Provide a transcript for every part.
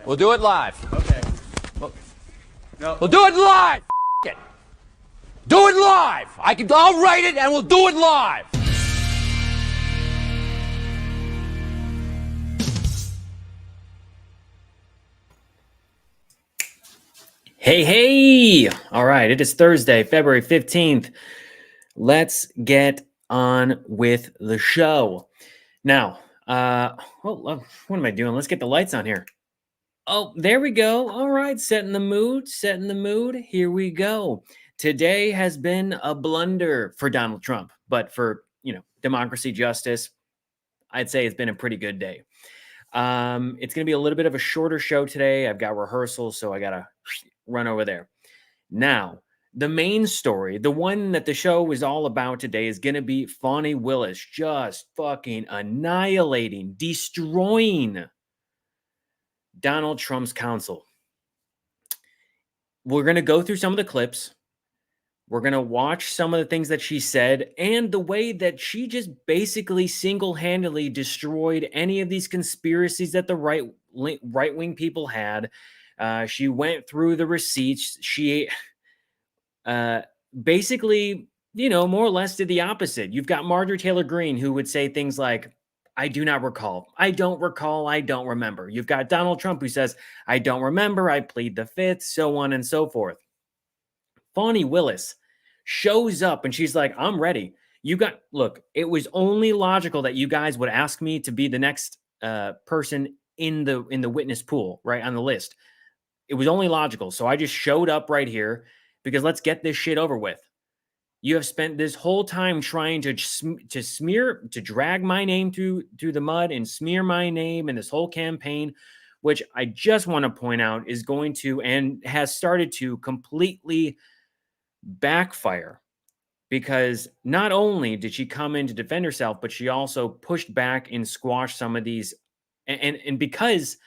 We'll do it live. Okay. We'll, No. we'll do it live. It. Do it live. I'll write it and we'll do it live. Hey, hey! All right, it is Thursday, February 15th. Let's get on with the show. Now, what am I doing? Let's get the lights on here. Oh, there we go. All right, setting the mood. Here we go. Today has been a blunder for Donald Trump, but for, democracy, justice, I'd say it's been a pretty good day. It's going to be a little bit of a shorter show today. I've got rehearsals, so I got to run over there. Now, the main story, the one that the show is all about today, is going to be Fani Willis just fucking annihilating, destroying Donald Trump's counsel. We're going to go through some of the clips. We're going to watch some of the things that she said and the way that she just basically single-handedly destroyed any of these conspiracies that the right-wing people had. She went through the receipts. She basically, more or less did the opposite. You've got Marjorie Taylor Greene, who would say things like, I do not recall. I don't recall. I don't remember. You've got Donald Trump, who says, I don't remember. I plead the fifth, so on and so forth. Fani Willis shows up and she's like, I'm ready. Look, it was only logical that you guys would ask me to be the next person in the witness pool, right, on the list. It was only logical. So I just showed up right here because let's get this shit over with. You have spent this whole time trying to drag my name through the mud and smear my name in this whole campaign, which I just want to point out is going to and has started to completely backfire, because not only did she come in to defend herself, but she also pushed back and squashed some of these. And because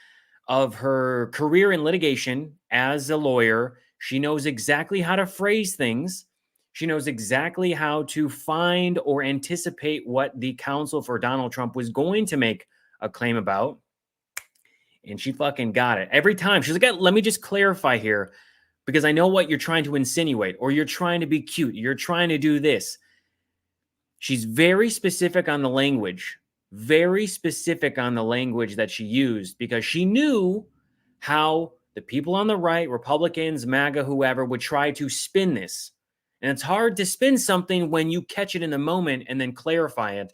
of her career in litigation as a lawyer, she knows exactly how to phrase things. She knows exactly how to find or anticipate what the counsel for Donald Trump was going to make a claim about. And she fucking got it. Every time she's like, let me just clarify here, because I know what you're trying to insinuate, or you're trying to be cute. You're trying to do this. She's very specific on the language, that she used, because she knew how the people on the right, Republicans, MAGA, whoever, would try to spin this. And it's hard to spin something when you catch it in the moment and then clarify it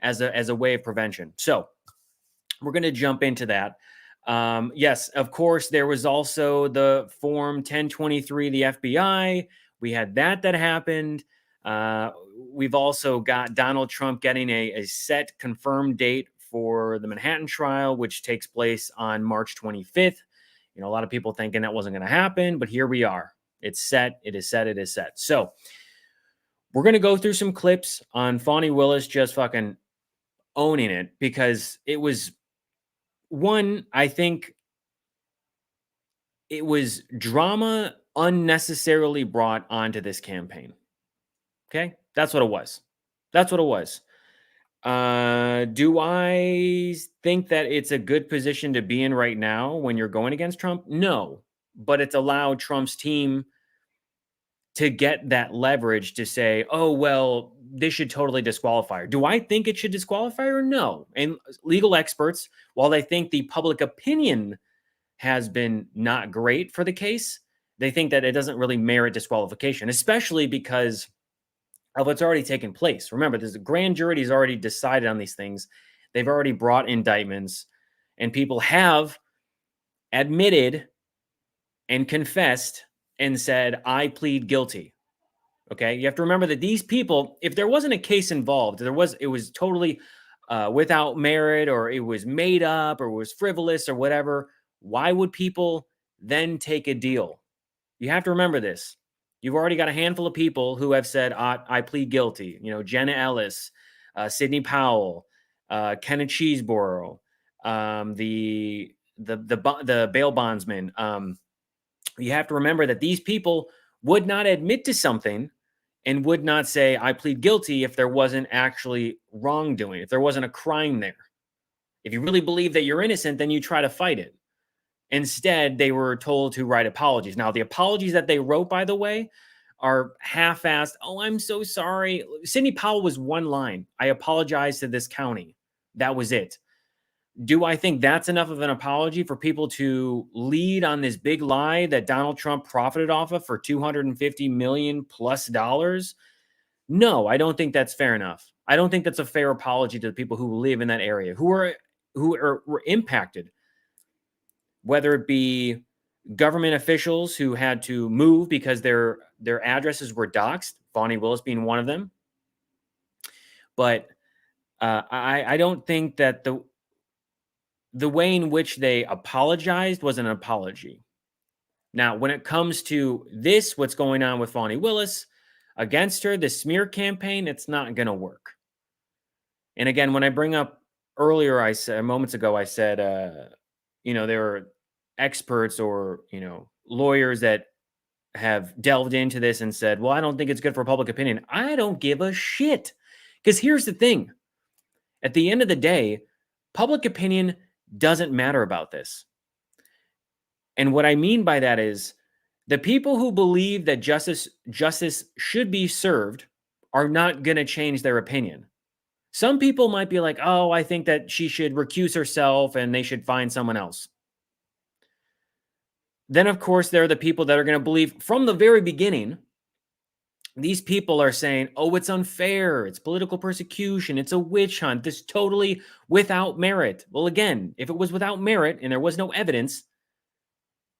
as a way of prevention. So we're going to jump into that. Yes, of course, there was also the Form 1023, the FBI. We had that happened. We've also got Donald Trump getting a set confirmed date for the Manhattan trial, which takes place on March 25th. A lot of people thinking that wasn't going to happen, but here we are. It's set. It is set. It is set. So we're going to go through some clips on Fani Willis just fucking owning it, because it was one, I think it was drama unnecessarily brought onto this campaign. Okay? That's what it was. Do I think that it's a good position to be in right now when you're going against Trump? No, but it's allowed Trump's team to get that leverage to say, oh, well, this should totally disqualify her. Do I think it should disqualify her? No. And legal experts, while they think the public opinion has been not great for the case, they think that it doesn't really merit disqualification, especially because of what's already taken place. Remember, there's a grand jury has already decided on these things. They've already brought indictments, and people have admitted and confessed and said, I plead guilty. Okay. You have to remember that these people, if there wasn't a case involved, it was totally without merit, or it was made up, or it was frivolous or whatever, why would people then take a deal? You have to remember this. You've already got a handful of people who have said, I plead guilty. Jenna Ellis, Sidney Powell, Kenneth Cheeseborough, the bail bondsman. You have to remember that these people would not admit to something and would not say, I plead guilty, if there wasn't actually wrongdoing, if there wasn't a crime there. If you really believe that you're innocent, then you try to fight it. Instead, they were told to write apologies. Now, the apologies that they wrote, by the way, are half-assed. Oh, I'm so sorry. Sidney Powell was one line. I apologize to this county. That was it. Do I think that's enough of an apology for people to lead on this big lie that Donald Trump profited off of for $250 million plus dollars? No, I don't think that's fair enough. I don't think that's a fair apology to the people who live in that area, who were impacted, whether it be government officials who had to move because their addresses were doxxed, Fani Willis being one of them. But I don't think that the way in which they apologized was an apology. Now, when it comes to this, what's going on with Fani Willis against her, the smear campaign, it's not going to work. And again, when I bring up earlier, I said moments ago, I said, there are experts or, lawyers that have delved into this and said, well, I don't think it's good for public opinion. I don't give a shit. Because here's the thing. At the end of the day, public opinion doesn't matter about this. And what I mean by that is the people who believe that justice should be served are not going to change their opinion. Some people might be like, oh, I think that she should recuse herself and they should find someone else. Then, of course, there are the people that are going to believe from the very beginning, these people are saying, oh, it's unfair. It's political persecution. It's a witch hunt. This totally without merit. Well, again, if it was without merit and there was no evidence,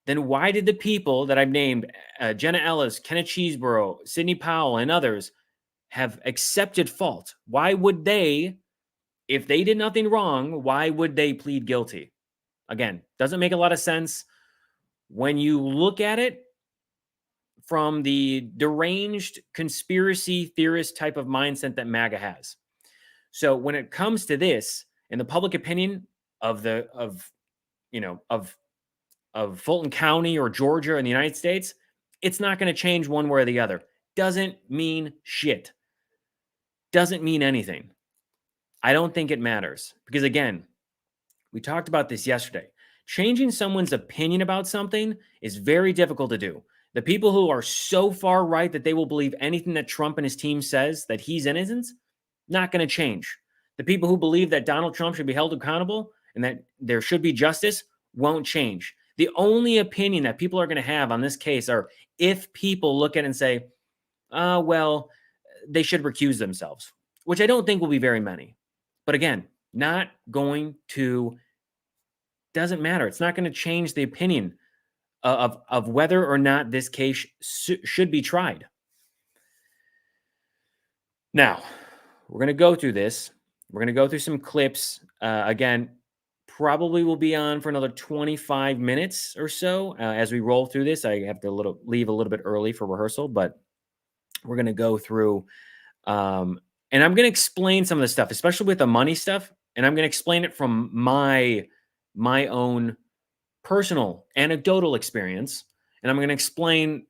then why did the people that I've named, Jenna Ellis, Kenneth Chesebro, Sidney Powell, and others, have accepted fault? Why would they, if they did nothing wrong, why would they plead guilty? Again, doesn't make a lot of sense when you look at it from the deranged conspiracy theorist type of mindset that MAGA has. So when it comes to this, in the public opinion of Fulton County or Georgia in the United States, it's not going to change one way or the other. Doesn't mean shit. Doesn't mean anything. I don't think it matters. Because again, we talked about this yesterday. Changing someone's opinion about something is very difficult to do. The people who are so far right that they will believe anything that Trump and his team says that he's innocent, not going to change. The people who believe that Donald Trump should be held accountable and that there should be justice won't change. The only opinion that people are going to have on this case are if people look at it and say, well, they should recuse themselves, which I don't think will be very many. But again, not going to, doesn't matter. It's not going to change the opinion of whether or not this case should be tried. Now, we're going to go through this. We're going to go through some clips. Again, probably will be on for another 25 minutes or so as we roll through this. I have to leave a little bit early for rehearsal, but we're going to go through and I'm going to explain some of the stuff, especially with the money stuff. And I'm going to explain it from my own personal anecdotal experience. And I'm going to explain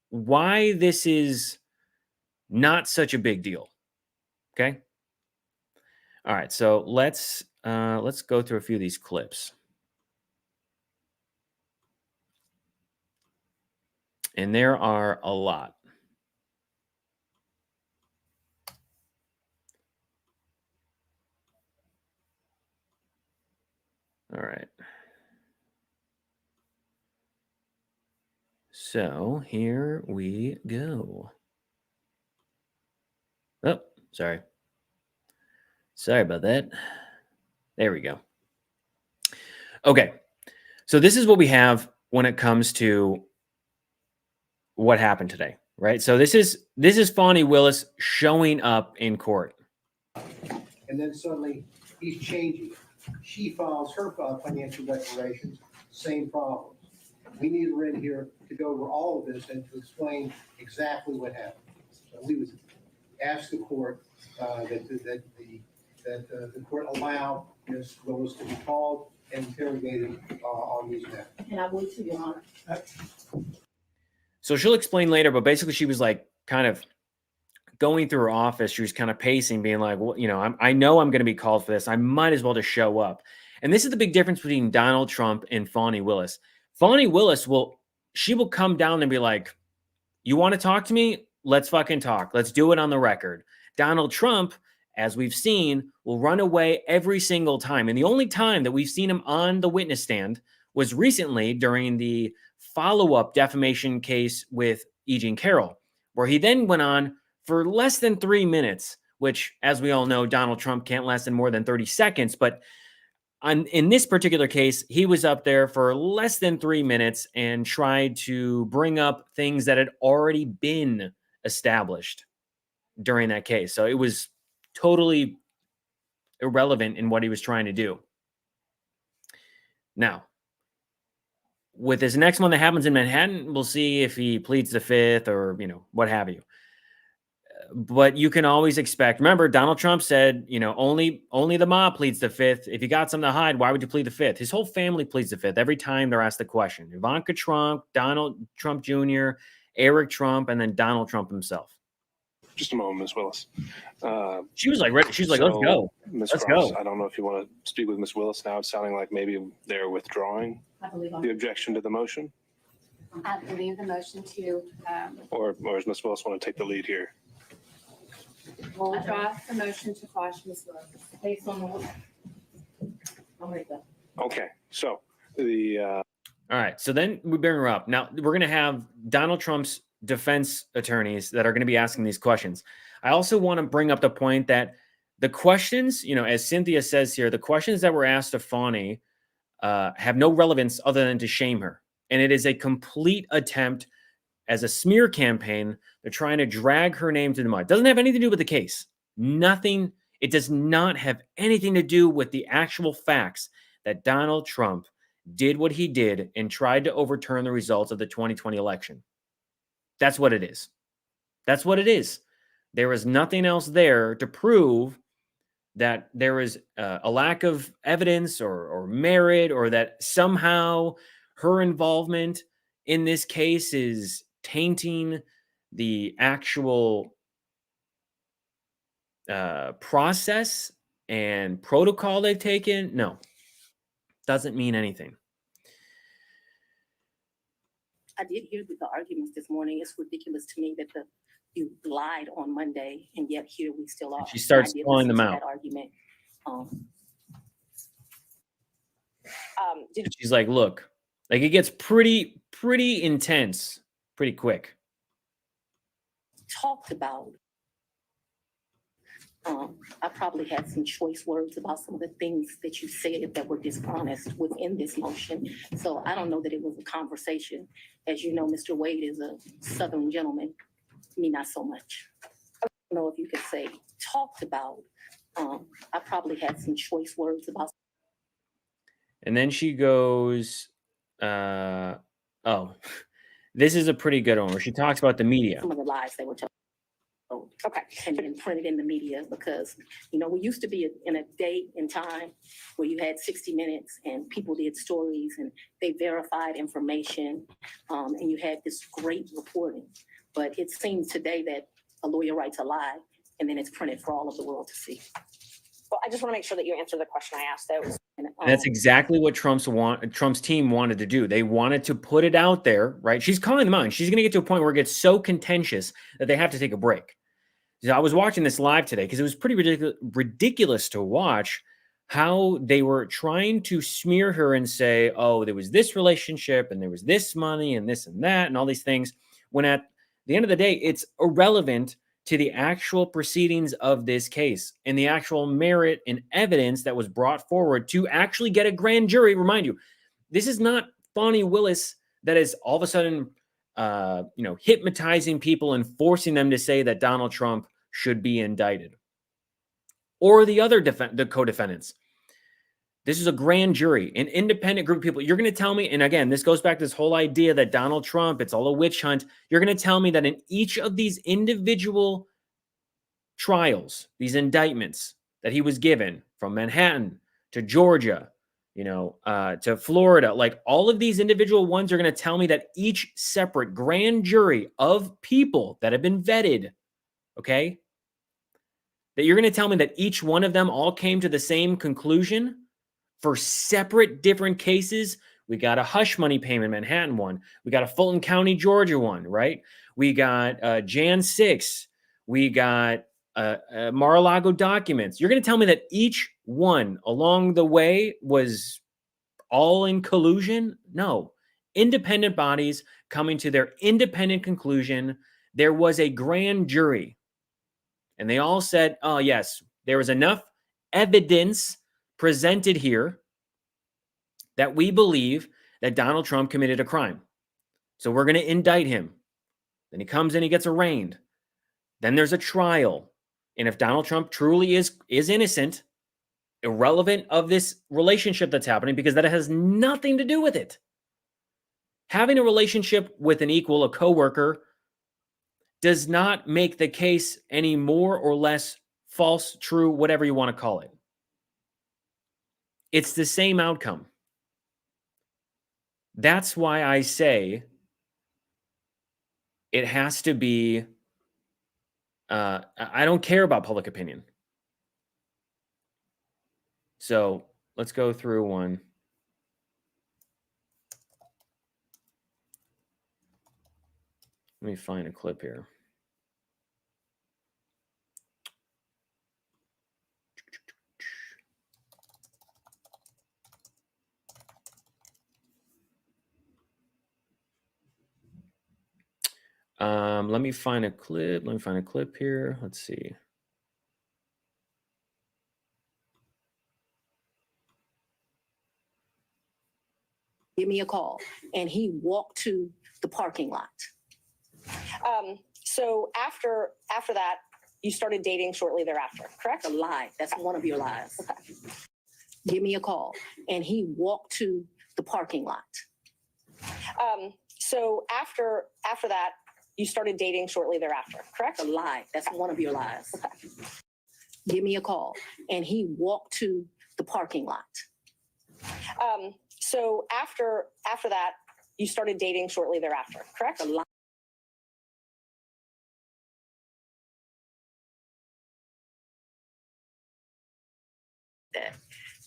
why this is not such a big deal. Okay. All right. So let's go through a few of these clips. And there are a lot. All right. So here we go. Oh, sorry. Sorry about that. There we go. Okay. So this is what we have when it comes to what happened today, right? So this is Fani Willis showing up in court. And then suddenly he's changing it. She files her financial declarations, same problems. We need her in here to go over all of this and to explain exactly what happened. So we would ask the court that the court allow Ms. Willis to be called and interrogated on these matters. And I will, to Your Honor. So she'll explain later, but basically she was like kind of going through her office. She was kind of pacing, being like, well, I know I'm going to be called for this. I might as well just show up. And this is the big difference between Donald Trump and Fani Willis. Fani Willis will come down and be like, you want to talk to me? Let's fucking talk. Let's do it on the record. Donald Trump, as we've seen, will run away every single time. And the only time that we've seen him on the witness stand was recently during the follow-up defamation case with E. Jean Carroll, where he then went on for less than 3 minutes, which, as we all know, Donald Trump can't last in more than 30 seconds. But in this particular case, he was up there for less than 3 minutes and tried to bring up things that had already been established during that case. So it was totally irrelevant in what he was trying to do. Now, with this next one that happens in Manhattan, we'll see if he pleads the fifth or, what have you. But you can always expect, remember, Donald Trump said, only the mob pleads the fifth. If you got something to hide, why would you plead the fifth? His whole family pleads the fifth every time they're asked the question. Ivanka Trump, Donald Trump Jr., Eric Trump, and then Donald Trump himself. Just a moment, Ms. Willis. She was like, ready. She's like, let's go. Let's go. I don't know if you want to speak with Ms. Willis now. It's sounding like maybe they're withdrawing the objection to the motion. I believe the motion to. Or does Ms. Willis want to take the lead here? We'll withdraw the motion to quash Ms. Willis based on the. Okay, so the. All right, so then we bring her up. Now, we're going to have Donald Trump's defense attorneys that are going to be asking these questions. I also want to bring up the point that the questions, as Cynthia says here, the questions that were asked of Fani have no relevance other than to shame her. And it is a complete attempt as a smear campaign. They're trying to drag her name to the mud. It doesn't have anything to do with the case. Nothing. It does not have anything to do with the actual facts that Donald Trump did what he did and tried to overturn the results of the 2020 election. That's what it is. That's what it is. There is nothing else there to prove that there is a lack of evidence or merit, or that somehow her involvement in this case is tainting the actual process and protocol they've taken. No, doesn't mean anything. I did hear the arguments this morning. It's ridiculous to me that you lied on Monday, and yet here we still are. She starts calling them out. That argument. She's like, look, like it gets pretty intense pretty quick. Talked about. I probably had some choice words about some of the things that you said that were dishonest within this motion. So I don't know that it was a conversation. As you know, Mr. Wade is a Southern gentleman. Me, not so much. I don't know if you could say talked about. I probably had some choice words about. And then she goes, oh, this is a pretty good one where she talks about the media. Some of the lies they were telling. Okay, and then printed in the media, because we used to be in a day and time where you had 60 Minutes and people did stories and they verified information, and you had this great reporting. But it seems today that a lawyer writes a lie and then it's printed for all of the world to see. Well, I just want to make sure that you answer the question I asked. That's exactly what Trump's team wanted to do. They wanted to put it out there, right? She's calling them out, and she's going to get to a point where it gets so contentious that they have to take a break. So I was watching this live today because it was pretty ridiculous to watch how they were trying to smear her and say, oh, there was this relationship and there was this money and this and that and all these things, when at the end of the day, it's irrelevant to the actual proceedings of this case and the actual merit and evidence that was brought forward to actually get a grand jury. Remind you, this is not Fani Willis that is all of a sudden, hypnotizing people and forcing them to say that Donald Trump should be indicted, or the other the co-defendants. This is a grand jury, an independent group of people. You're going to tell me, and again, this goes back to this whole idea that Donald Trump, it's all a witch hunt. You're going to tell me that in each of these individual trials, these indictments that he was given, from Manhattan to Georgia, to Florida, like all of these individual ones are going to tell me that each separate grand jury of people that have been vetted, okay, that you're going to tell me that each one of them all came to the same conclusion for separate different cases. We got a hush money payment Manhattan one. We got a Fulton County, Georgia one, right? We got Jan 6. We got Mar-a-Lago documents. You're going to tell me that each one along the way was all in collusion? No. Independent bodies coming to their independent conclusion. There was a grand jury, and they all said, oh, yes, there was enough evidence presented here that we believe that Donald Trump committed a crime. So we're going to indict him. Then he comes in, he gets arraigned. Then there's a trial. And if Donald Trump truly is innocent, irrelevant of this relationship that's happening, because that has nothing to do with it. Having a relationship with an equal, a coworker, does not make the case any more or less false, true, whatever you want to call it. It's the same outcome. That's why I say it has to be, I don't care about public opinion. So let's go through one. Let me find a clip here. Let me find a clip here. Let's see. Give me a call, and he walked to the parking lot. So after that, you started dating shortly thereafter, correct? A lie. That's one of your lies. Okay. Give me a call, and he walked to the parking lot. So after that, you started dating shortly thereafter, correct? A lie. That's one of your lies. Okay. Give me a call, and he walked to the parking lot. So after that, you started dating shortly thereafter, correct? A lie.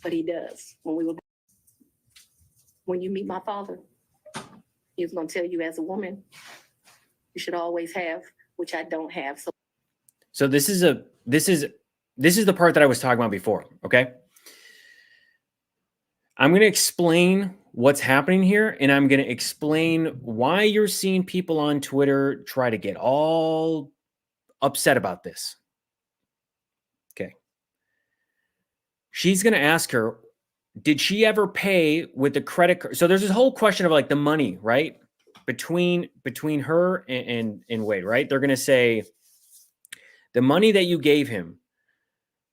But he does. When you meet my father, he's going to tell you, as a woman, you should always have, which I don't have. So this is the part that I was talking about before. Okay. I'm going to explain what's happening here, and I'm going to explain why you're seeing people on Twitter try to get all upset about this. Okay. She's going to ask her, did she ever pay with the credit card? So there's this whole question of like the money, right? Between her and Wade, right? They're going to say the money that you gave him,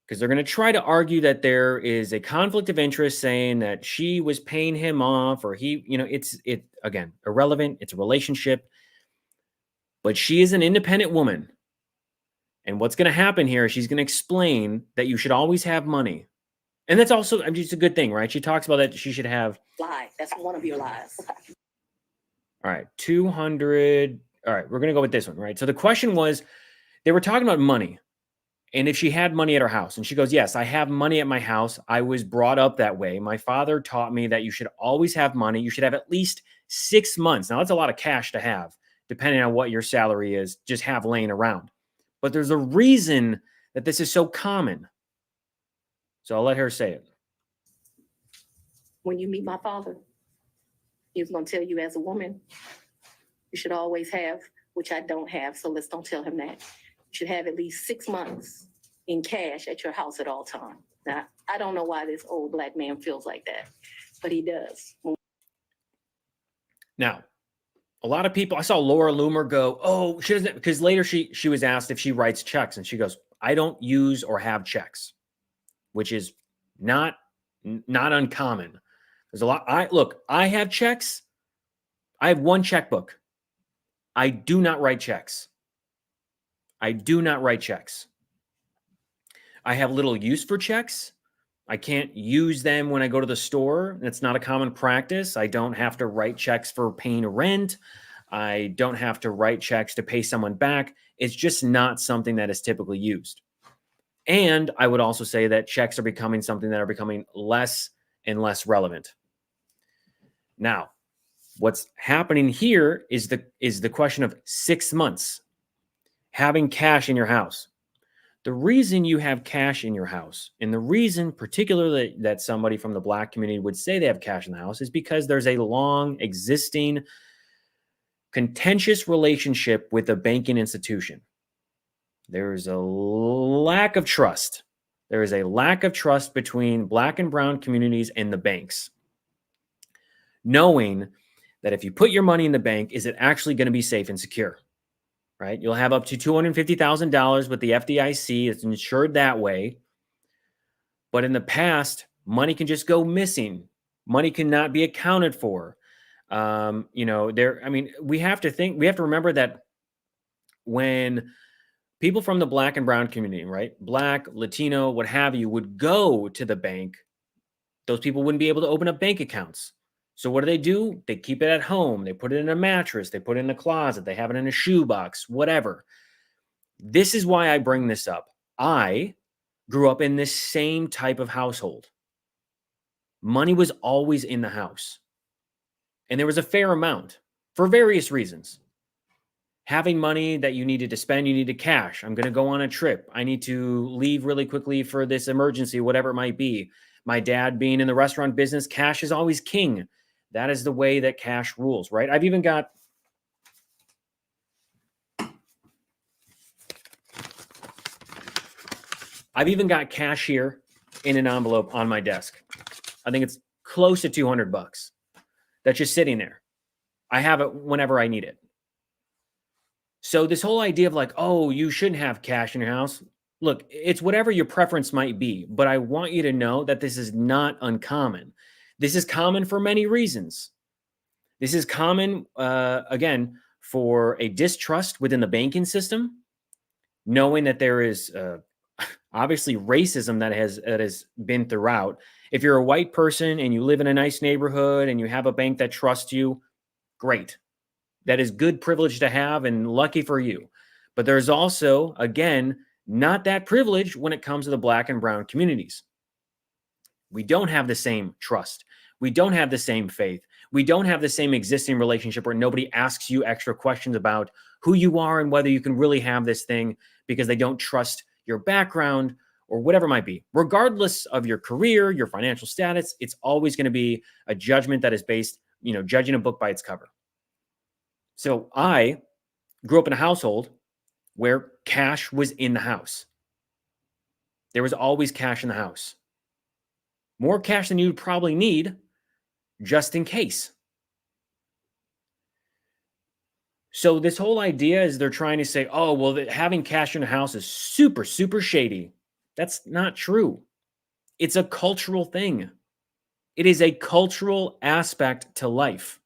because they're going to try to argue that there is a conflict of interest, saying that she was paying him off, or he, it's again, irrelevant. It's a relationship, but she is an independent woman. And what's going to happen here is she's going to explain that you should always have money. And that's also, I mean, it's a good thing, right? She talks about that she should have. Lie. That's one of your lies. All right. 200. All right. We're going to go with this one, right? So the question was, they were talking about money. And if she had money at her house, and she goes, yes, I have money at my house. I was brought up that way. My father taught me that you should always have money. You should have at least 6 months. Now, that's a lot of cash to have, depending on what your salary is, just have laying around. But there's a reason that this is so common. So I'll let her say it. When you meet my father, he's going to tell you, as a woman, you should always have, which I don't have. So let's don't tell him that. You should have at least 6 months in cash at your house at all times. Now, I don't know why this old black man feels like that, but he does. Now, a lot of people, I saw Laura Loomer go, oh, she doesn't, because later she was asked if she writes checks, and she goes, I don't use or have checks, which is not uncommon. There's a lot. I have checks. I have one checkbook. I do not write checks. I do not write checks. I have little use for checks. I can't use them when I go to the store. That's not a common practice. I don't have to write checks for paying rent. I don't have to write checks to pay someone back. It's just not something that is typically used. And I would also say that checks are becoming something that are becoming less and less relevant. Now, what's happening here is the question of 6 months having cash in your house. The reason you have cash in your house, and the reason particularly that somebody from the Black community would say they have cash in the house, is because there's a long existing contentious relationship with a banking institution. There's a lack of trust. There is a lack of trust between Black and brown communities and the banks. Knowing that if you put your money in the bank, is it actually going to be safe and secure? Right? You'll have up to $250,000 with the FDIC. It's insured that way. But in the past, money can just go missing. Money cannot be accounted for. We have to remember that when people from the Black and brown community, right? Black, Latino, what have you, would go to the bank, those people wouldn't be able to open up bank accounts. So what do? They keep it at home. They put it in a mattress. They put it in a closet. They have it in a shoebox, whatever. This is why I bring this up. I grew up in this same type of household. Money was always in the house. And there was a fair amount for various reasons. Having money that you needed to spend, you needed cash. I'm going to go on a trip. I need to leave really quickly for this emergency, whatever it might be. My dad being in the restaurant business, cash is always king. That is the way that cash rules, right? I've even got cash here in an envelope on my desk. I think it's close to $200. That's just sitting there. I have it whenever I need it. So this whole idea of like, oh, you shouldn't have cash in your house. Look, it's whatever your preference might be, but I want you to know that this is not uncommon. This is common for many reasons. This is common, again, for a distrust within the banking system, knowing that there is obviously racism that has been throughout. If you're a white person and you live in a nice neighborhood and you have a bank that trusts you, great. That is good privilege to have and lucky for you. But there's also, again, not that privilege when it comes to the Black and brown communities. We don't have the same trust. We don't have the same faith. We don't have the same existing relationship where nobody asks you extra questions about who you are and whether you can really have this thing because they don't trust your background or whatever it might be. Regardless of your career, your financial status, it's always going to be a judgment that is based, judging a book by its cover. So I grew up in a household where cash was in the house. There was always cash in the house. More cash than you'd probably need, just in case. So this whole idea is they're trying to say, oh, well, having cash in the house is super, super shady. That's not true. It's a cultural thing. It is a cultural aspect to life.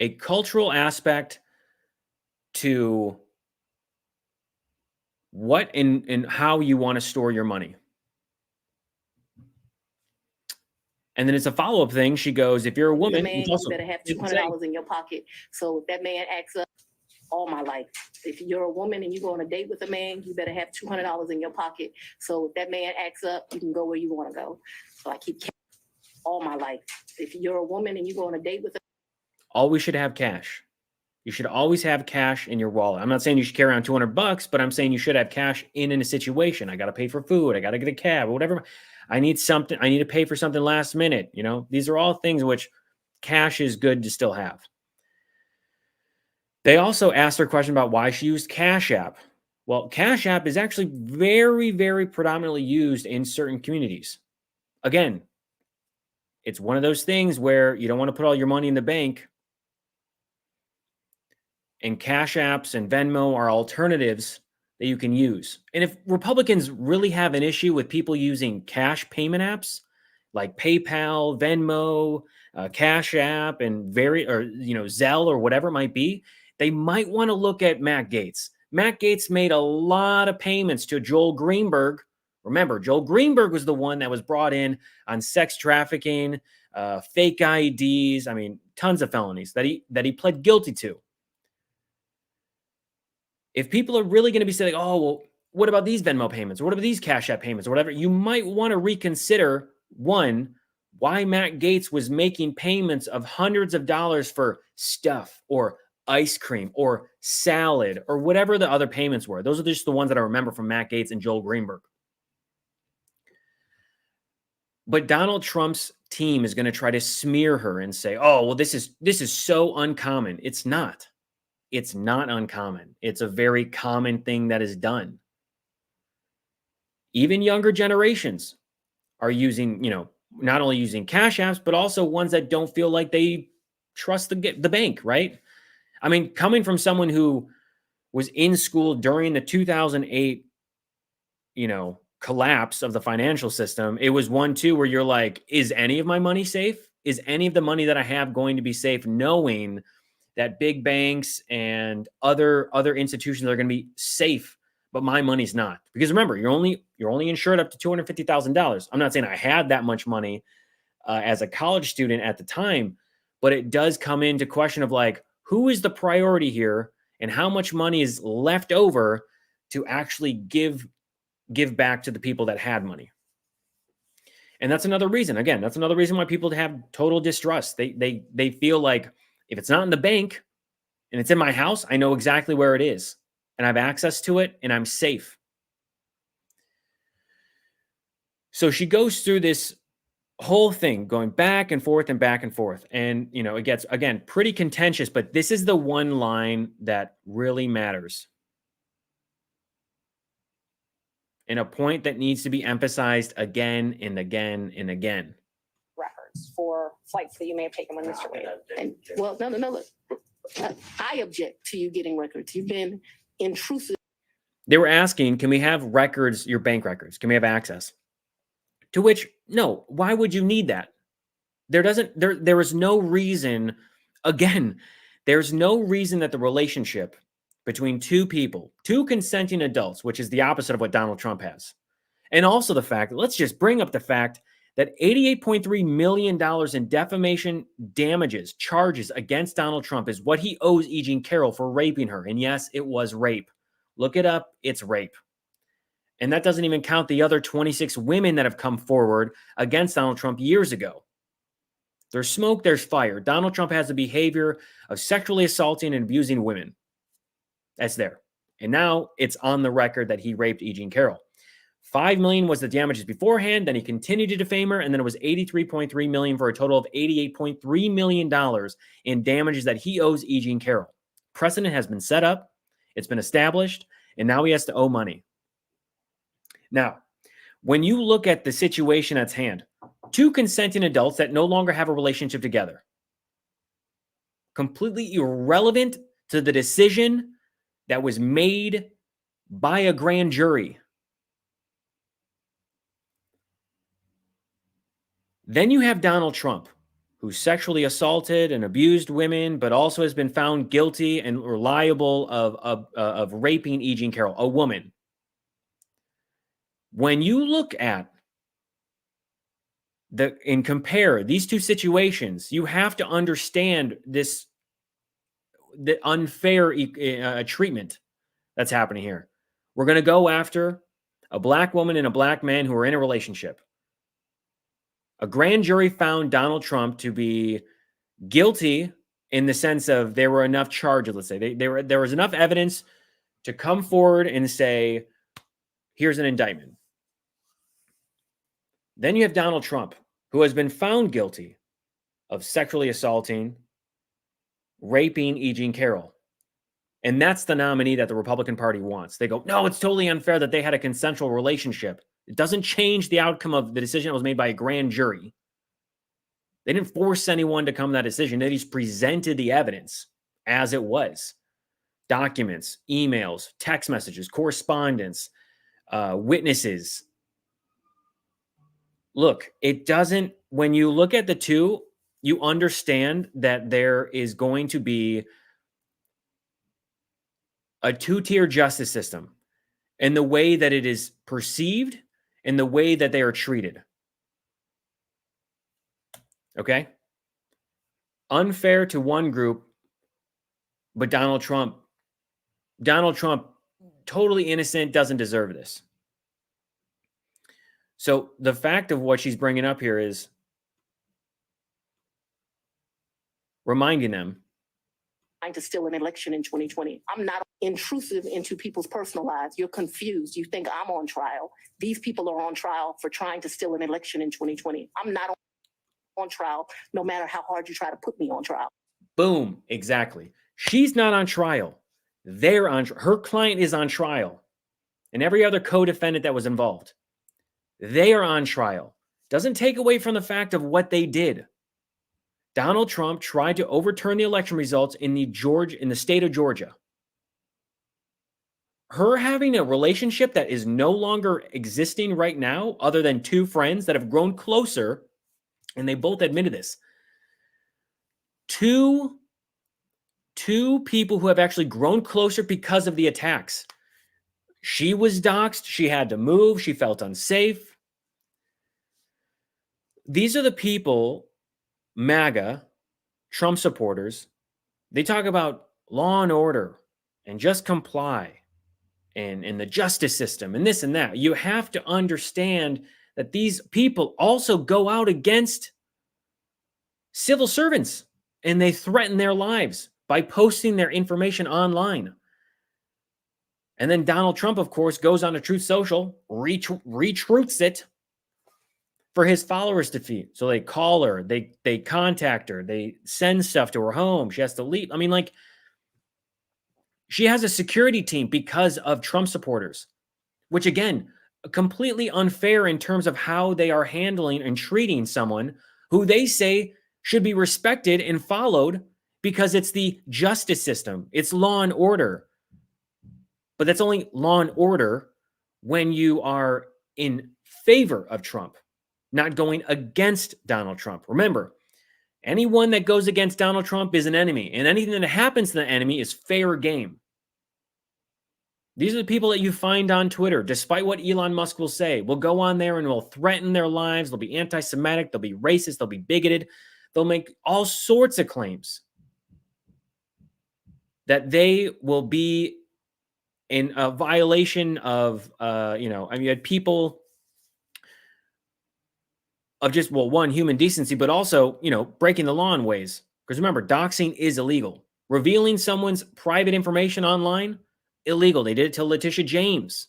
A cultural aspect to what and how you want to store your money. And then it's a follow-up thing. She goes, if you're a woman, man, you better have $200 in your pocket. So if that man acts up, all my life, if you're a woman and you go on a date with a man, you better have $200 in your pocket. So if that man acts up, you can go where you want to go. So I keep all my life. If you're a woman and you go on a date with a always should have cash. You should always have cash in your wallet. I'm not saying you should carry around $200, but I'm saying you should have cash in a situation. I got to pay for food. I got to get a cab or whatever. I need something. I need to pay for something last minute. These are all things which cash is good to still have. They also asked her question about why she used Cash App. Well, Cash App is actually very, very predominantly used in certain communities. Again, it's one of those things where you don't want to put all your money in the bank. And Cash Apps and Venmo are alternatives that you can use. And if Republicans really have an issue with people using cash payment apps like PayPal, Venmo, Cash App, and Zelle or whatever it might be, they might want to look at Matt Gaetz. Matt Gaetz made a lot of payments to Joel Greenberg. Remember, Joel Greenberg was the one that was brought in on sex trafficking, fake IDs. Tons of felonies that he pled guilty to. If people are really going to be saying, oh, well, what about these Venmo payments? Or what about these Cash App payments or whatever? You might want to reconsider, one, why Matt Gaetz was making payments of hundreds of dollars for stuff or ice cream or salad or whatever the other payments were. Those are just the ones that I remember from Matt Gaetz and Joel Greenberg. But Donald Trump's team is going to try to smear her and say, oh, well, this is so uncommon. It's not. It's not uncommon. It's a very common thing that is done. Even younger generations are using, not only using Cash Apps, but also ones that don't feel like they trust the bank, right? I mean, coming from someone who was in school during the 2008, collapse of the financial system, it was one too where you're like, is any of my money safe? Is any of the money that I have going to be safe, knowing that big banks and other institutions are going to be safe, but my money's not? Because remember, you're only insured up to $250,000. I'm not saying I had that much money as a college student at the time, but it does come into question of like, who is the priority here and how much money is left over to actually give back to the people that had money. And that's another reason. Again, that's another reason why people have total distrust. They feel like if it's not in the bank and it's in my house, I know exactly where it is and I have access to it and I'm safe. So she goes through this whole thing going back and forth and back and forth. And, it gets, again, pretty contentious, but this is the one line that really matters. And a point that needs to be emphasized again and again and again. Records for flights that you may have taken when Mr. Wade. And well, no, look, I object to you getting records. You've been intrusive. They were asking, can we have records, your bank records? Can we have access? To which, no, why would you need that? There is no reason, again, there's no reason that the relationship between two people, two consenting adults, which is the opposite of what Donald Trump has. And also the fact, let's just bring up the fact that $88.3 million in defamation damages charges against Donald Trump is what he owes E. Jean Carroll for raping her. And yes, it was rape. Look it up. It's rape. And that doesn't even count the other 26 women that have come forward against Donald Trump years ago. There's smoke, there's fire. Donald Trump has the behavior of sexually assaulting and abusing women. That's there. And now it's on the record that he raped E. Jean Carroll. $5 million was the damages beforehand. Then he continued to defame her. And then it was $83.3 million for a total of $88.3 million in damages that he owes E. Jean Carroll. Precedent has been set up. It's been established. And now he has to owe money. Now, when you look at the situation at hand, two consenting adults that no longer have a relationship together, completely irrelevant to the decision that was made by a grand jury. Then you have Donald Trump, who sexually assaulted and abused women, but also has been found guilty and liable of raping E. Jean Carroll, a woman. When you look at and compare these two situations, you have to understand the unfair treatment that's happening here. We're going to go after a black woman and a black man who are in a relationship. A grand jury found Donald Trump to be guilty in the sense of there were enough charges, let's say. There was enough evidence to come forward and say, here's an indictment. Then you have Donald Trump, who has been found guilty of sexually assaulting, raping E. Jean Carroll. And that's the nominee that the Republican Party wants. They go, no, it's totally unfair that they had a consensual relationship. It doesn't change the outcome of the decision that was made by a grand jury. They didn't force anyone to come to that decision. They just presented the evidence as it was. Documents, emails, text messages, correspondence, witnesses. Look, it doesn't, when you look at the two, you understand that there is going to be a two-tier justice system in the way that it is perceived and the way that they are treated. Okay? Unfair to one group, but Donald Trump totally innocent, doesn't deserve this. So the fact of what she's bringing up here is reminding them. Trying to steal an election in 2020. I'm not intrusive into people's personal lives. You're confused. You think I'm on trial. These people are on trial for trying to steal an election in 2020. I'm not on trial, no matter how hard you try to put me on trial. Boom. Exactly. She's not on trial. They're on. Her client is on trial, and every other co-defendant that was involved. They are on trial. Doesn't take away from the fact of what they did. Donald Trump tried to overturn the election results in the state of Georgia. Her having a relationship that is no longer existing right now, other than two friends that have grown closer, and they both admitted this. Two people who have actually grown closer because of the attacks. She was doxxed. She had to move. She felt unsafe. These are the people, MAGA, Trump supporters, they talk about law and order and just comply and the justice system and this and that. You have to understand that these people also go out against civil servants and they threaten their lives by posting their information online. And then Donald Trump, of course, goes on to Truth Social, retruths it for his followers to feed. So they call her, they contact her, they send stuff to her home. She has to leave. I mean, like, she has a security team because of Trump supporters, which again, completely unfair in terms of how they are handling and treating someone who they say should be respected and followed because it's the justice system. It's law and order. But that's only law and order when you are in favor of Trump, not going against Donald Trump. Remember, anyone that goes against Donald Trump is an enemy, and anything that happens to the enemy is fair game. These are the people that you find on Twitter, despite what Elon Musk will say. Will go on there and will threaten their lives. They'll be anti-Semitic. They'll be racist. They'll be bigoted. They'll make all sorts of claims that they will be in a violation of, you had people of just, one, human decency, but also, breaking the law in ways. Because remember, doxing is illegal. Revealing someone's private information online, illegal. They did it to Letitia James.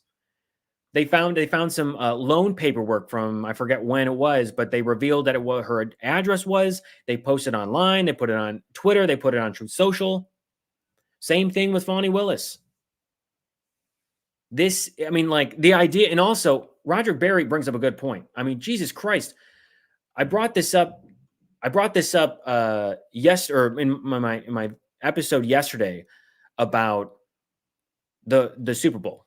They found some loan paperwork from, I forget when it was, but they revealed that her address was. They posted online. They put it on Twitter. They put it on Truth Social. Same thing with Fani Willis. The idea, and also Roger Berry brings up a good point. I mean, Jesus Christ. I brought this up in my episode yesterday about the Super Bowl,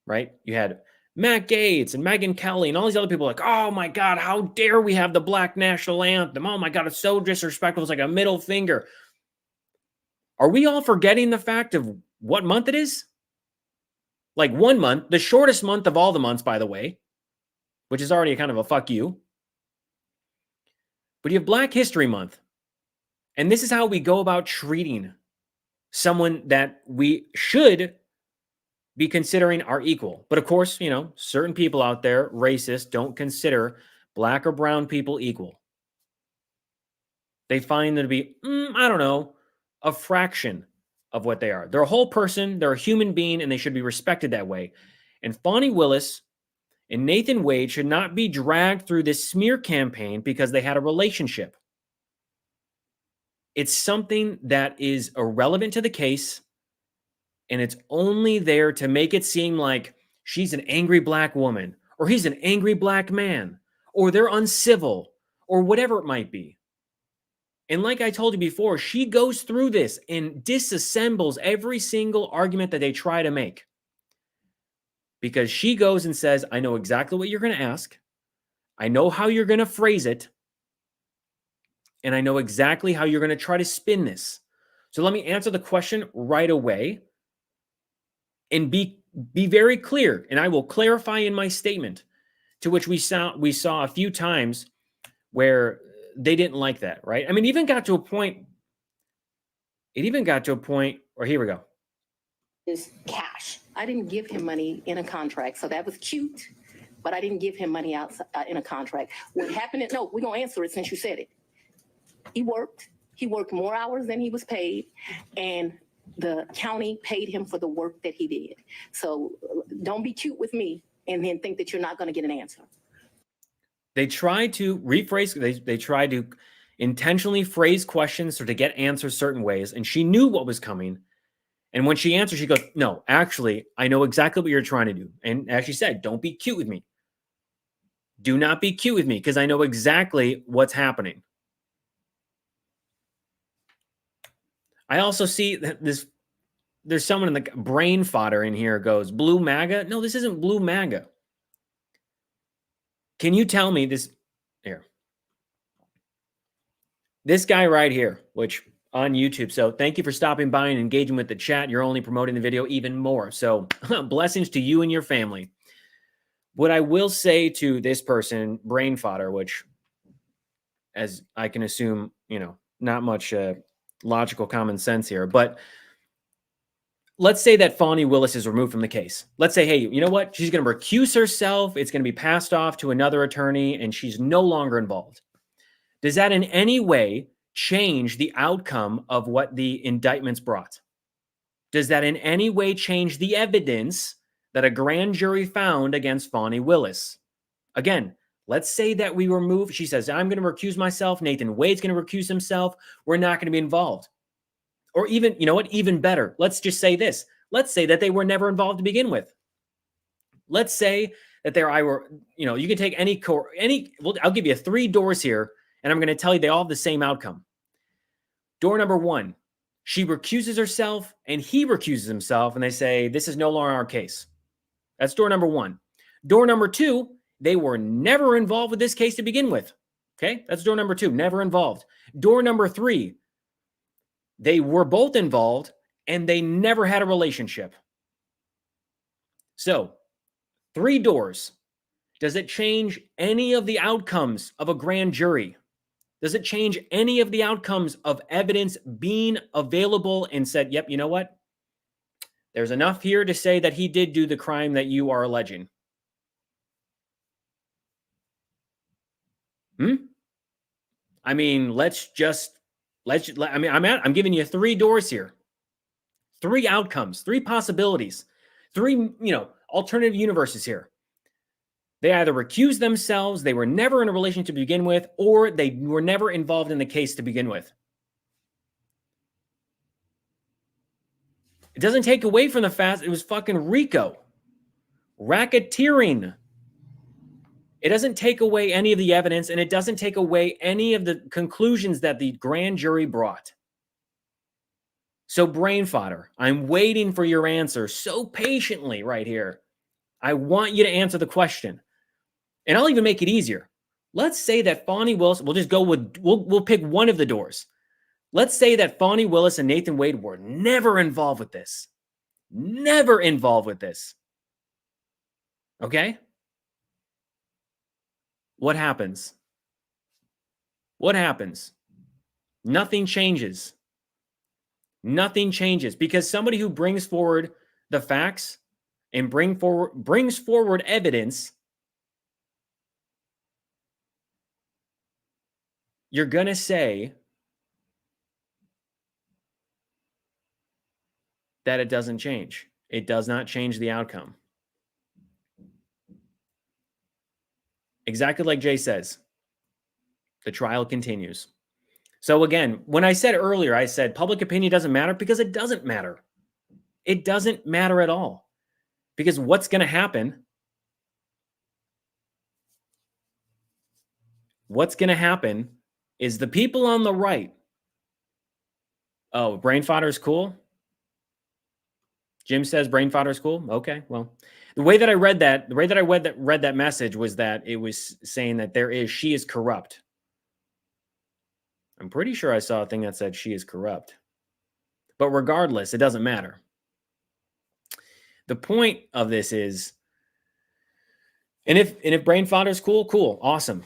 right? You had Matt Gaetz and Megyn Kelly and all these other people like, oh my God, how dare we have the Black national anthem? Oh my God, it's so disrespectful. It's like a middle finger. Are we all forgetting the fact of what month it is? Like 1 month, the shortest month of all the months, by the way, which is already kind of a fuck you. But you have Black History Month. And this is how we go about treating someone that we should be considering our equal. But of course, certain people out there, racist, don't consider Black or brown people equal. They find them to be, a fraction of what they are. They're a whole person, they're a human being, and they should be respected that way. And Fani Willis and Nathan Wade should not be dragged through this smear campaign because they had a relationship. It's something that is irrelevant to the case, and it's only there to make it seem like she's an angry Black woman, or he's an angry Black man, or they're uncivil, or whatever it might be. And like I told you before, she goes through this and disassembles every single argument that they try to make. Because she goes and says, I know exactly what you're going to ask. I know how you're going to phrase it. And I know exactly how you're going to try to spin this. So let me answer the question right away and be very clear. And I will clarify in my statement, to which we saw a few times where they didn't like that, right? I mean, it even got to a point, or here we go. Is cash. I didn't give him money in a contract, so that was cute, but I didn't give him money out in a contract. What happened is, no, we're gonna answer it since you said it. He worked more hours than he was paid, and the county paid him for the work that he did. So don't be cute with me and then think that you're not gonna get an answer. They try to rephrase, they try to intentionally phrase questions or to get answers certain ways, and she knew what was coming. And when she answered, she goes, no, actually, I know exactly what you're trying to do. And as she said, don't be cute with me. Do not be cute with me because I know exactly what's happening. I also see that there's someone in the brain fodder in here goes, Blue MAGA? No, this isn't Blue MAGA. Can you tell me this here? This guy right here, which on YouTube. So thank you for stopping by and engaging with the chat. You're only promoting the video even more. So blessings to you and your family. What I will say to this person, brain fodder, which as I can assume, not much logical common sense here, but let's say that Fani Willis is removed from the case. Let's say, hey, you know what? She's going to recuse herself. It's going to be passed off to another attorney and she's no longer involved. Does that in any way change the outcome of what the indictments brought? Does that in any way change the evidence that a grand jury found against Fani Willis? Again, let's say that we remove, she says, I'm going to recuse myself. Nathan Wade's going to recuse himself. We're not going to be involved. Or even, you know what, even better. Let's just say this. Let's say that they were never involved to begin with. Let's say that you can take I'll give you 3 doors here, and I'm going to tell you they all have the same outcome. Door number 1, she recuses herself and he recuses himself, and they say, this is no longer our case. That's door number 1. Door number 2, they were never involved with this case to begin with. Okay, that's door number 2, never involved. Door number 3, they were both involved and they never had a relationship. So, 3 doors. Does it change any of the outcomes of a grand jury? Does it change any of the outcomes of evidence being available and said, yep, you know what? There's enough here to say that he did do the crime that you are alleging. I mean, I'm giving you 3 doors here. 3 outcomes, 3 possibilities, 3, alternative universes here. They either recused themselves, they were never in a relationship to begin with, or they were never involved in the case to begin with. It doesn't take away from the fact it was fucking RICO. Racketeering. It doesn't take away any of the evidence, and it doesn't take away any of the conclusions that the grand jury brought. So, brain fodder, I'm waiting for your answer so patiently right here. I want you to answer the question. And I'll even make it easier. Let's say that Fani Willis, we'll pick one of the doors. Let's say that Fani Willis and Nathan Wade were never involved with this. Never involved with this. Okay? What happens? What happens? Nothing changes. Nothing changes because somebody who brings forward the facts and brings forward evidence, you're going to say that it doesn't change. It does not change the outcome. Exactly like Jay says, the trial continues. So again, when I said earlier, I said public opinion doesn't matter because it doesn't matter. It doesn't matter at all. Because what's going to happen? What's going to happen is the people on the right. Oh, brain fodder is cool. Jim says brain fodder is cool. Okay, well, the way that I read that message was that it was saying that she is corrupt. I'm pretty sure I saw a thing that said she is corrupt. But regardless, it doesn't matter. The point of this is, and if brain fodder is cool, awesome.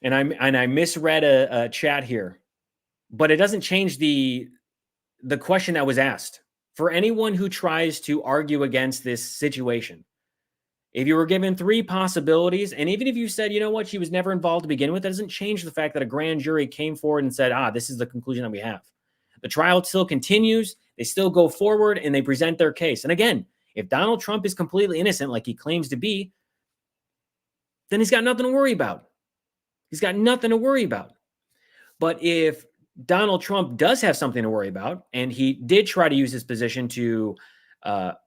And I misread a chat here, but it doesn't change the question that was asked. for anyone who tries to argue against this situation. If you were given 3 possibilities, and even if you said, you know what, she was never involved to begin with, that doesn't change the fact that a grand jury came forward and said, this is the conclusion that we have. The trial still continues. They still go forward and they present their case. And again, if Donald Trump is completely innocent, like he claims to be, then he's got nothing to worry about. He's got nothing to worry about. But if Donald Trump does have something to worry about, and he did try to use his position to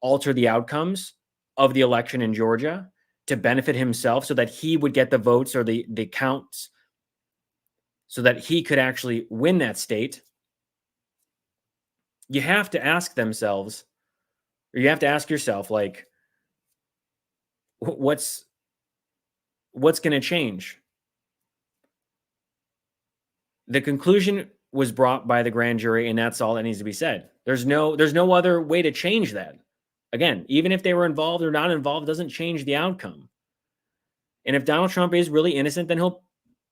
alter the outcomes of the election in Georgia to benefit himself so that he would get the votes or the counts so that he could actually win that state, you have to ask themselves, or you have to ask yourself, like, what's going to change? The conclusion was brought by the grand jury, and that's all that needs to be said. There's no other way to change that. Again, even if they were involved or not involved, it doesn't change the outcome. And if Donald Trump is really innocent, then he'll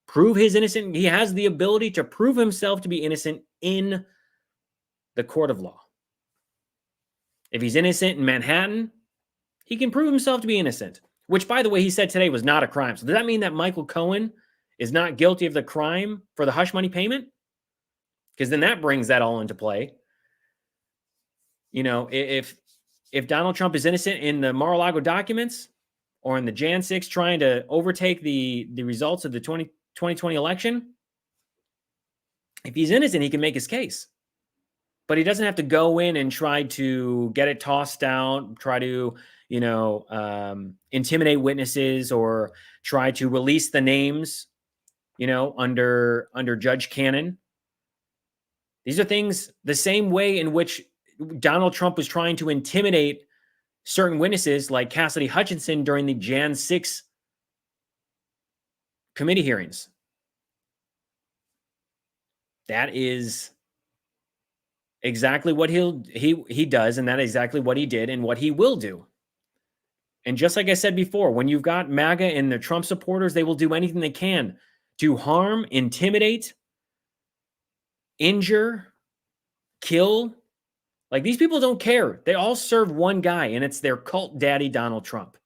prove his innocence. He has the ability to prove himself to be innocent in the court of law. If he's innocent in Manhattan, he can prove himself to be innocent, which, by the way, he said today was not a crime. So does that mean that Michael Cohen is not guilty of the crime for the hush money payment? Because then that brings that all into play. You know, if Donald Trump is innocent in the Mar-a-Lago documents or in the Jan 6 trying to overtake the results of the 2020 election, if he's innocent, he can make his case. But he doesn't have to go in and try to get it tossed out, try to, intimidate witnesses or try to release the names, under Judge Cannon. These are things the same way in which Donald Trump was trying to intimidate certain witnesses like Cassidy Hutchinson during the Jan 6 committee hearings. That is exactly what he does, and that is exactly what he did and what he will do. And just like I said before, when you've got MAGA and the Trump supporters, they will do anything they can to harm, intimidate, injure, kill. Like, these people don't care. They all serve one guy, and it's their cult daddy, Donald Trump.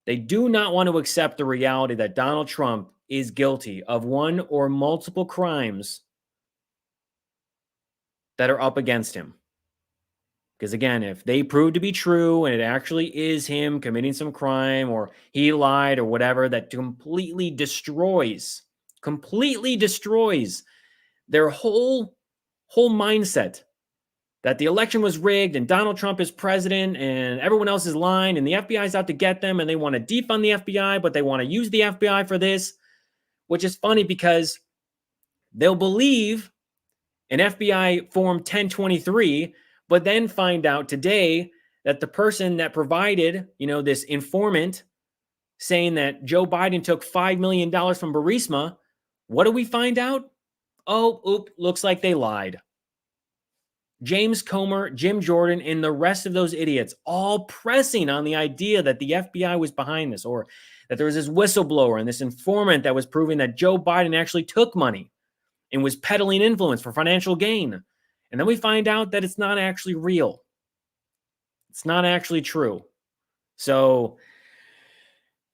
They do not want to accept the reality that Donald Trump is guilty of one or multiple crimes that are up against him. Because again, if they prove to be true and it actually is him committing some crime or he lied or whatever, that completely destroys their whole mindset that the election was rigged and Donald Trump is president and everyone else is lying and the FBI is out to get them and they want to defund the FBI, but they want to use the FBI for this, which is funny because they'll believe an FBI Form 1023, but then find out today that the person that provided, this informant saying that Joe Biden took $5 million from Burisma, what do we find out? Looks like they lied. James Comer, Jim Jordan, and the rest of those idiots all pressing on the idea that the FBI was behind this, or that there was this whistleblower and this informant that was proving that Joe Biden actually took money and was peddling influence for financial gain. And then we find out that it's not actually real. It's not actually true. So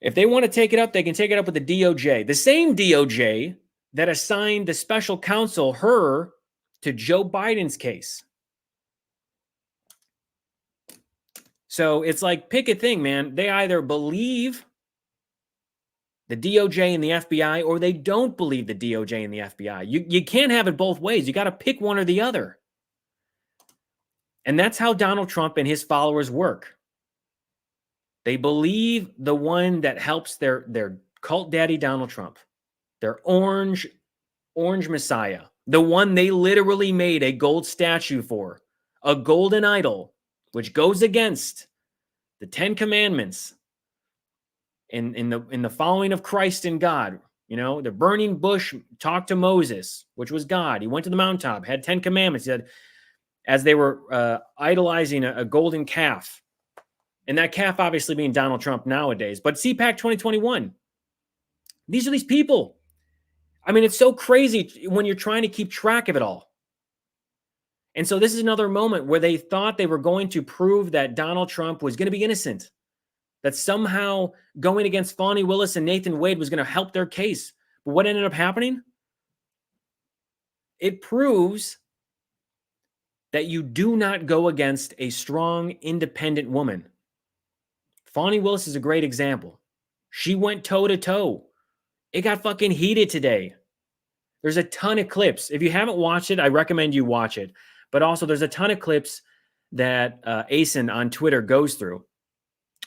if they want to take it up, they can take it up with the DOJ. The same DOJ that assigned the special counsel, her, to Joe Biden's case. So it's like, pick a thing, man. They either believe the DOJ and the FBI, or they don't believe the DOJ and the FBI. You can't have it both ways. You got to pick one or the other. And that's how Donald Trump and his followers work. They believe the one that helps their cult daddy, Donald Trump, their orange messiah, the one they literally made a gold statue for, a golden idol, which goes against the 10 Commandments in the following of Christ and God. The burning bush talked to Moses, which was God. He went to the mountaintop, had 10 commandments. He said, as they were idolizing a golden calf, and that calf obviously being Donald Trump nowadays, but CPAC 2021, these are these people. I mean, it's so crazy when you're trying to keep track of it all. And so this is another moment where they thought they were going to prove that Donald Trump was going to be innocent, that somehow going against Fani Willis and Nathan Wade was going to help their case. But what ended up happening? It proves that you do not go against a strong, independent woman. Fani Willis is a great example. She went toe to toe. It got fucking heated today. There's a ton of clips. If you haven't watched it, I recommend you watch it. But also, there's a ton of clips that Asen on Twitter goes through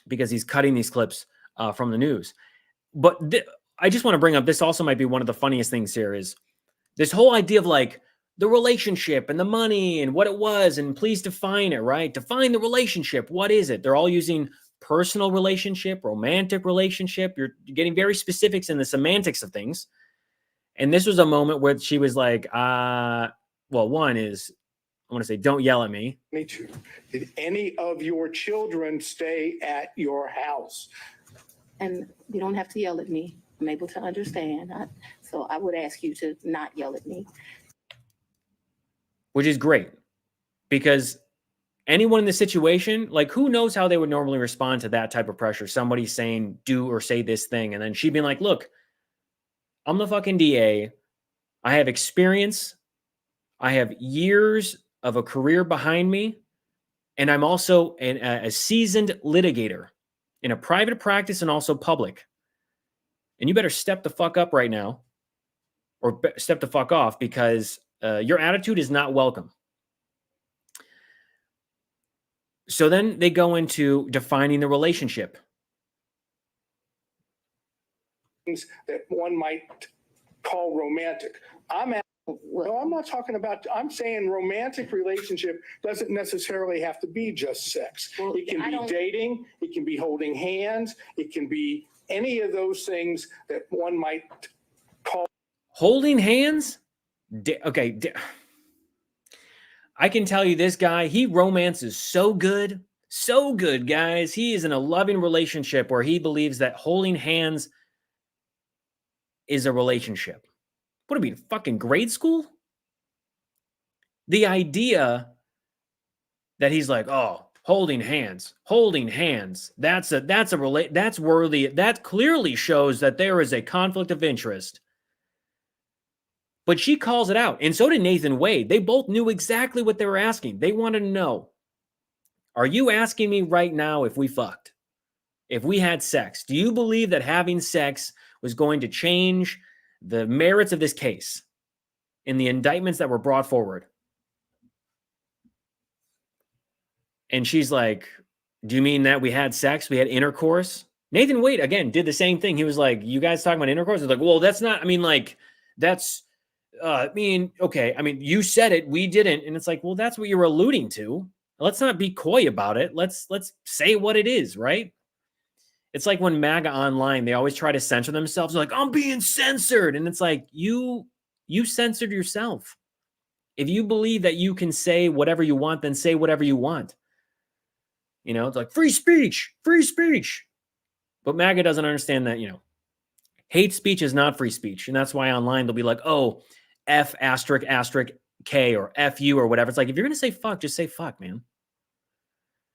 because he's cutting these clips from the news. But I just want to bring up, this also might be one of the funniest things here, is this whole idea of like the relationship and the money and what it was, and please define it, right? Define the relationship. What is it? They're all using personal relationship, romantic relationship. You're getting very specifics in the semantics of things. And this was a moment where she was like, well, one is, I want to say, don't yell at me. Me too. Did any of your children stay at your house? And you don't have to yell at me. I'm able to understand. So I would ask you to not yell at me. Which is great, because anyone in this situation, like, who knows how they would normally respond to that type of pressure? Somebody saying, do or say this thing. And then she'd be like, look, I'm the fucking DA. I have experience. I have years of a career behind me. And I'm also a seasoned litigator in a private practice and also public. And you better step the fuck up right now, or step the fuck off, because your attitude is not welcome. So then they go into defining the relationship. Things that one might call romantic. No, I'm not talking about, I'm saying romantic relationship doesn't necessarily have to be just sex. Well, It can be dating, it can be holding hands, it can be any of those things that one might call. Holding hands? I can tell you this guy, he romances so good, guys. He is in a loving relationship where he believes that holding hands is a relationship. What are we, fucking grade school? The idea that he's like, oh, holding hands, that's worthy. That clearly shows that there is a conflict of interest. But she calls it out. And so did Nathan Wade. They both knew exactly what they were asking. They wanted to know, are you asking me right now if we fucked? If we had sex? Do you believe that having sex was going to change the merits of this case in the indictments that were brought forward? And she's like, do you mean that we had sex? We had intercourse? Nathan Wade, again, did the same thing. He was like, you guys talking about intercourse? He's like, well, that's not, that's, okay. You said it, we didn't. And it's like, well, that's what you're alluding to. Let's not be coy about it. Let's say what it is, right? It's like when MAGA online, they always try to censor themselves. They're like, I'm being censored. And it's like, you censored yourself. If you believe that you can say whatever you want, then say whatever you want. It's like free speech. But MAGA doesn't understand that, hate speech is not free speech. And that's why online they'll be like, oh, F *** K or F you or whatever. It's like, if you're going to say fuck, just say fuck, man.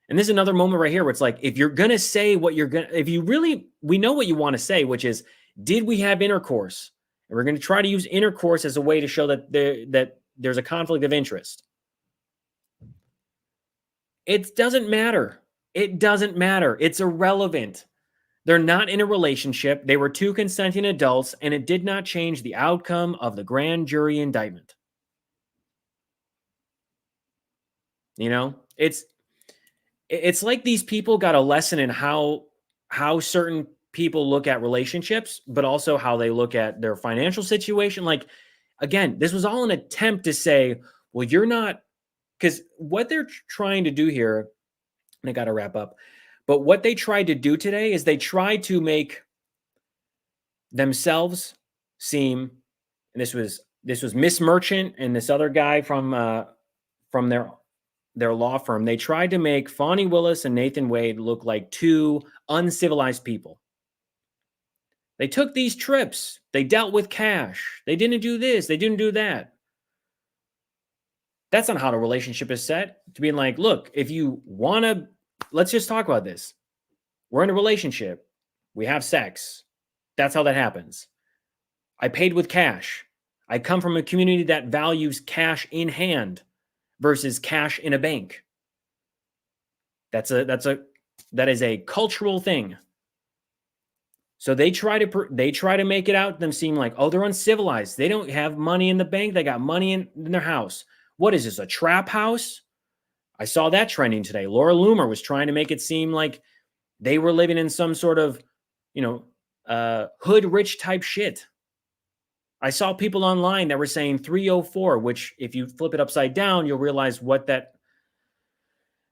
And this is another moment right here where it's like, if you're going to say what you're going to, we know what you want to say, which is, did we have intercourse? And we're going to try to use intercourse as a way to show that there's a conflict of interest. It doesn't matter. It's irrelevant. They're not in a relationship. They were two consenting adults, and it did not change the outcome of the grand jury indictment. It's like these people got a lesson in how certain people look at relationships, but also how they look at their financial situation. Like, again, this was all an attempt to say, well, you're not, because what they're trying to do here, and I got to wrap up, but what they tried to do today is they tried to make themselves seem, and this was Miss Merchant and this other guy from their law firm. They tried to make Fani Willis and Nathan Wade look like two uncivilized people. They took these trips. They dealt with cash. They didn't do this. They didn't do that. That's not how the relationship is set. To being like, look, if you want to, let's just talk about this. We're in a relationship. We have sex. That's how that happens. I paid with cash. I come from a community that values cash in hand versus cash in a bank. That is a cultural thing. So they try to make it out them seem like, oh, they're uncivilized. They don't have money in the bank. They got money in their house. What is this, a trap house? I saw that trending today. Laura Loomer was trying to make it seem like they were living in some sort of, hood rich type shit. I saw people online that were saying 304, which if you flip it upside down, you'll realize what that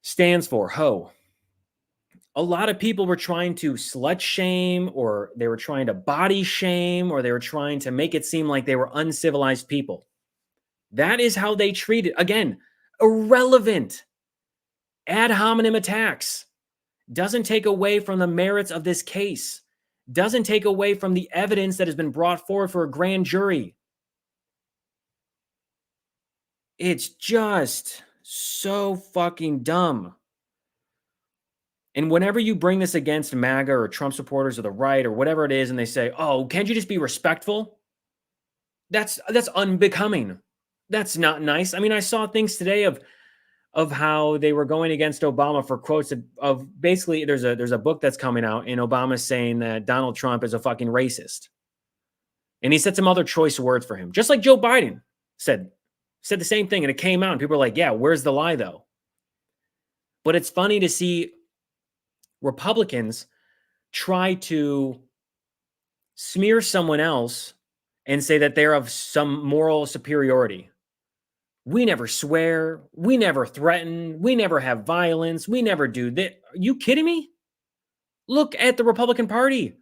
stands for. Ho. A lot of people were trying to slut shame, or they were trying to body shame, or they were trying to make it seem like they were uncivilized people. That is how they treat it. Again, irrelevant. Ad hominem attacks. Doesn't take away from the merits of this case. Doesn't take away from the evidence that has been brought forward for a grand jury. It's just so fucking dumb. And whenever you bring this against MAGA or Trump supporters or the right or whatever it is, and they say, oh, can't you just be respectful? That's unbecoming. That's not nice. I mean, I saw things today of how they were going against Obama for quotes of basically there's a book that's coming out, and Obama's saying that Donald Trump is a fucking racist. And he said some other choice words for him, just like Joe Biden said the same thing. And it came out and people were like, yeah, where's the lie though? But it's funny to see Republicans try to smear someone else and say that they're of some moral superiority. We never swear. We never threaten. We never have violence. We never do that. Are you kidding me? Look at the Republican Party.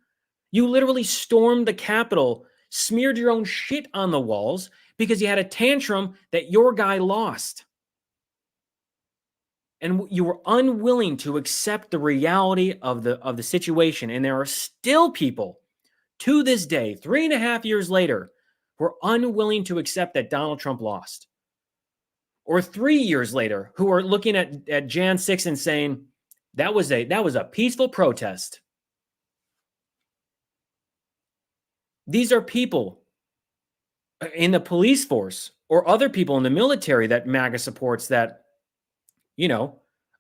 You literally stormed the Capitol, smeared your own shit on the walls because you had a tantrum that your guy lost. And you were unwilling to accept the reality of the situation. And there are still people to this day, 3.5 years later, who are unwilling to accept that Donald Trump lost. Or 3 years later, who are looking at Jan 6 and saying, that was a peaceful protest. These are people in the police force or other people in the military that MAGA supports that,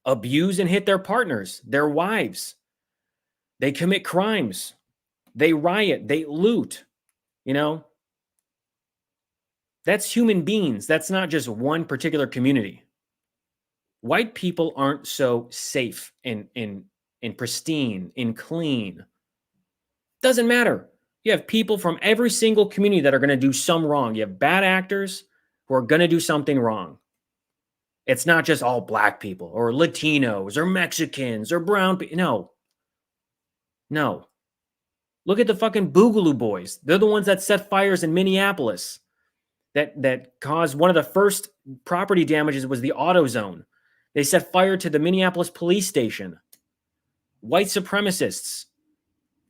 abuse and hit their partners, their wives. They commit crimes. They riot. They loot. That's human beings. That's not just one particular community. White people aren't so safe and pristine and clean. Doesn't matter. You have people from every single community that are going to do some wrong. You have bad actors who are going to do something wrong. It's not just all black people or Latinos or Mexicans or brown people. No. Look at the fucking Boogaloo Boys. They're the ones that set fires in Minneapolis that caused one of the first property damages was the AutoZone. They set fire to the Minneapolis police station. White supremacists.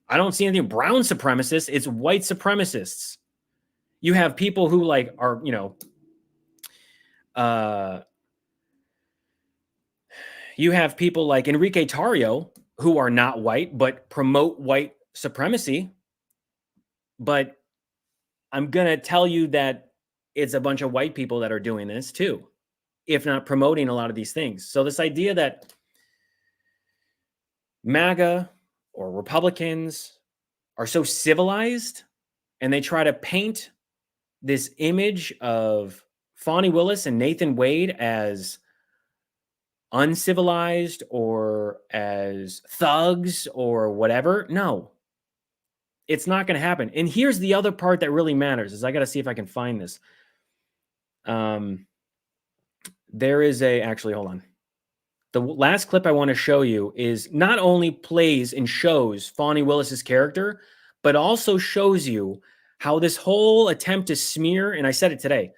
I don't see anything brown supremacists. It's white supremacists. You have people who are, you have people like Enrique Tarrio who are not white, but promote white supremacy. But I'm going to tell you that it's a bunch of white people that are doing this too, if not promoting a lot of these things. So this idea that MAGA or Republicans are so civilized and they try to paint this image of Fani Willis and Nathan Wade as uncivilized or as thugs or whatever. No, it's not going to happen. And here's the other part that really matters is I got to see if I can find this. There is actually, hold on. The last clip I want to show you is not only plays and shows Fani Willis's character, but also shows you how this whole attempt to smear, and I said it today,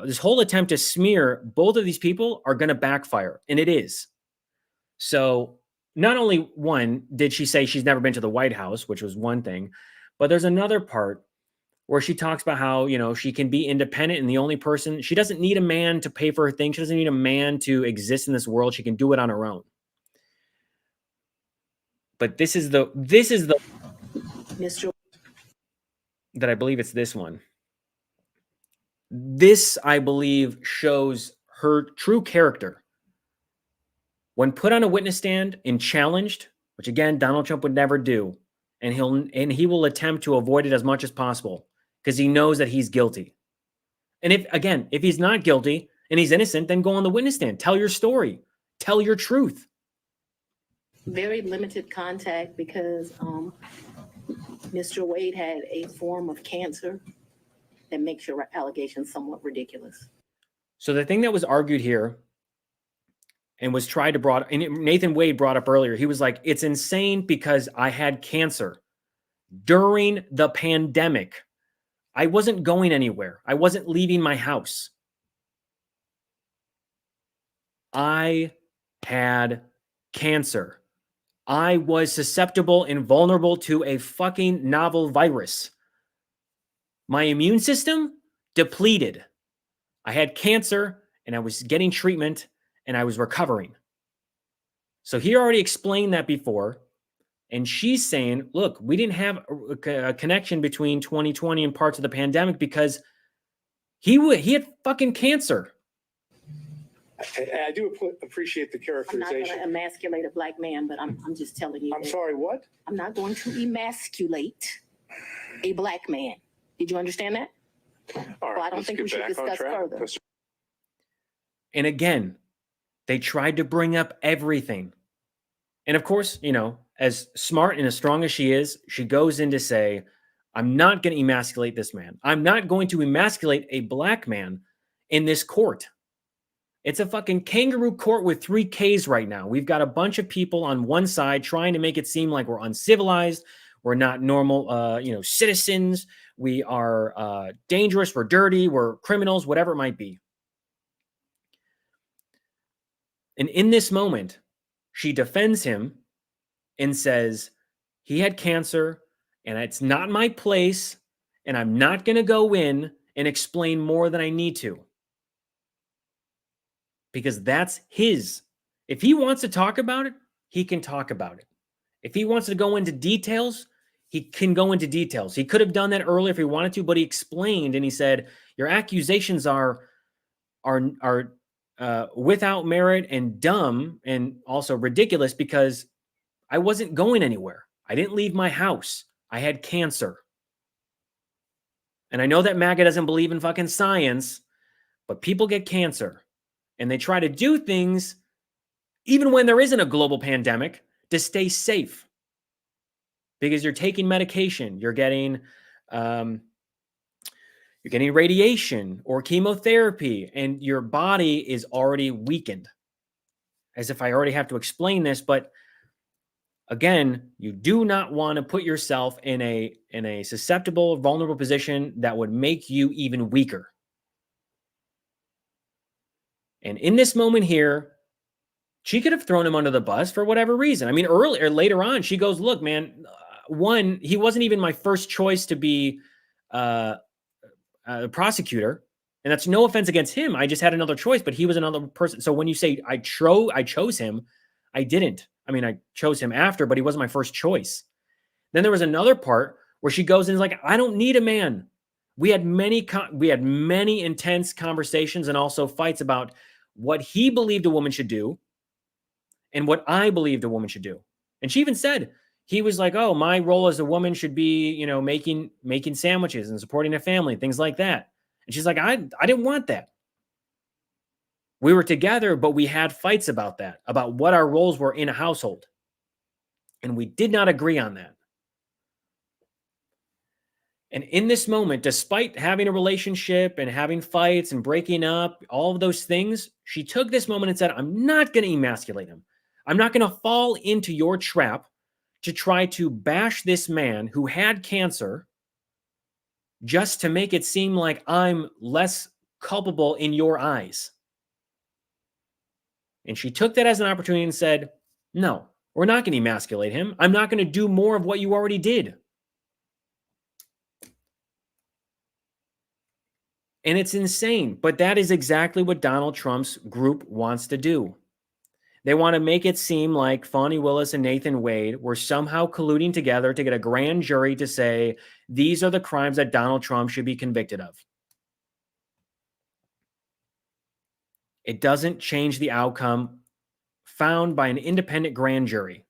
this whole attempt to smear both of these people are going to backfire, and it is. So not only one, did she say she's never been to the White House, which was one thing, but there's another part where she talks about how, she can be independent and the only person, she doesn't need a man to pay for her things. She doesn't need a man to exist in this world. She can do it on her own. But this is the Mr. that I believe it's this one. This, I believe, shows her true character. When put on a witness stand and challenged, which again, Donald Trump would never do, and he will attempt to avoid it as much as possible because he knows that he's guilty. And if he's not guilty and he's innocent, then go on the witness stand. Tell your story. Tell your truth. Very limited contact because Mr. Wade had a form of cancer that makes your allegations somewhat ridiculous. So the thing that was argued here and was tried to and Nathan Wade brought up earlier, he was like, it's insane because I had cancer during the pandemic. I wasn't going anywhere. I wasn't leaving my house. I had cancer. I was susceptible and vulnerable to a fucking novel virus. My immune system depleted. I had cancer and I was getting treatment and I was recovering. So he already explained that before. And she's saying, look, we didn't have a connection between 2020 and parts of the pandemic because he had fucking cancer. I do appreciate the I'm not going characterization. to emasculate a black man, but I'm just telling you. I'm that sorry, what? I'm not going to emasculate a black man. Did you understand that? All Well, I right, don't let's think get we should back on discuss track. further. Let's- And again, they tried to bring up everything. And of course, as smart and as strong as she is, she goes in to say, I'm not going to emasculate this man. I'm not going to emasculate a black man in this court. It's a fucking kangaroo court with 3 Ks right now. We've got a bunch of people on one side trying to make it seem like we're uncivilized. We're not normal, citizens. We are dangerous. We're dirty. We're criminals, whatever it might be. And in this moment, she defends him and says, he had cancer and it's not my place. And I'm not going to go in and explain more than I need to. Because that's his. If he wants to talk about it, he can talk about it. If he wants to go into details, he can go into details. He could have done that earlier if he wanted to, but he explained and he said, your accusations are without merit and dumb and also ridiculous because I wasn't going anywhere. I didn't leave my house. I had cancer. And I know that MAGA doesn't believe in fucking science, but people get cancer and they try to do things even when there isn't a global pandemic to stay safe because you're taking medication, you're getting radiation or chemotherapy, and your body is already weakened. As if I already have to explain this, but again, you do not want to put yourself in a susceptible, vulnerable position that would make you even weaker. And in this moment here, she could have thrown him under the bus for whatever reason. I mean, later on, she goes, look, man, one, he wasn't even my first choice to be a prosecutor. And that's no offense against him. I just had another choice, but he was another person. So when you say I chose him, I didn't. I mean, I chose him after, but he wasn't my first choice. Then there was another part where she goes and is like, I don't need a man. We had many intense conversations and also fights about what he believed a woman should do and what I believed a woman should do. And she even said, he was like, oh, my role as a woman should be, making sandwiches and supporting a family, things like that. And she's like, I didn't want that. We were together, but we had fights about that, about what our roles were in a household. And we did not agree on that. And in this moment, despite having a relationship and having fights and breaking up, all of those things, she took this moment and said, I'm not going to emasculate him. I'm not going to fall into your trap to try to bash this man who had cancer just to make it seem like I'm less culpable in your eyes. And she took that as an opportunity and said, no, we're not going to emasculate him. I'm not going to do more of what you already did. And it's insane, but that is exactly what Donald Trump's group wants to do. They want to make it seem like Fani Willis and Nathan Wade were somehow colluding together to get a grand jury to say, these are the crimes that Donald Trump should be convicted of. It doesn't change the outcome found by an independent grand jury.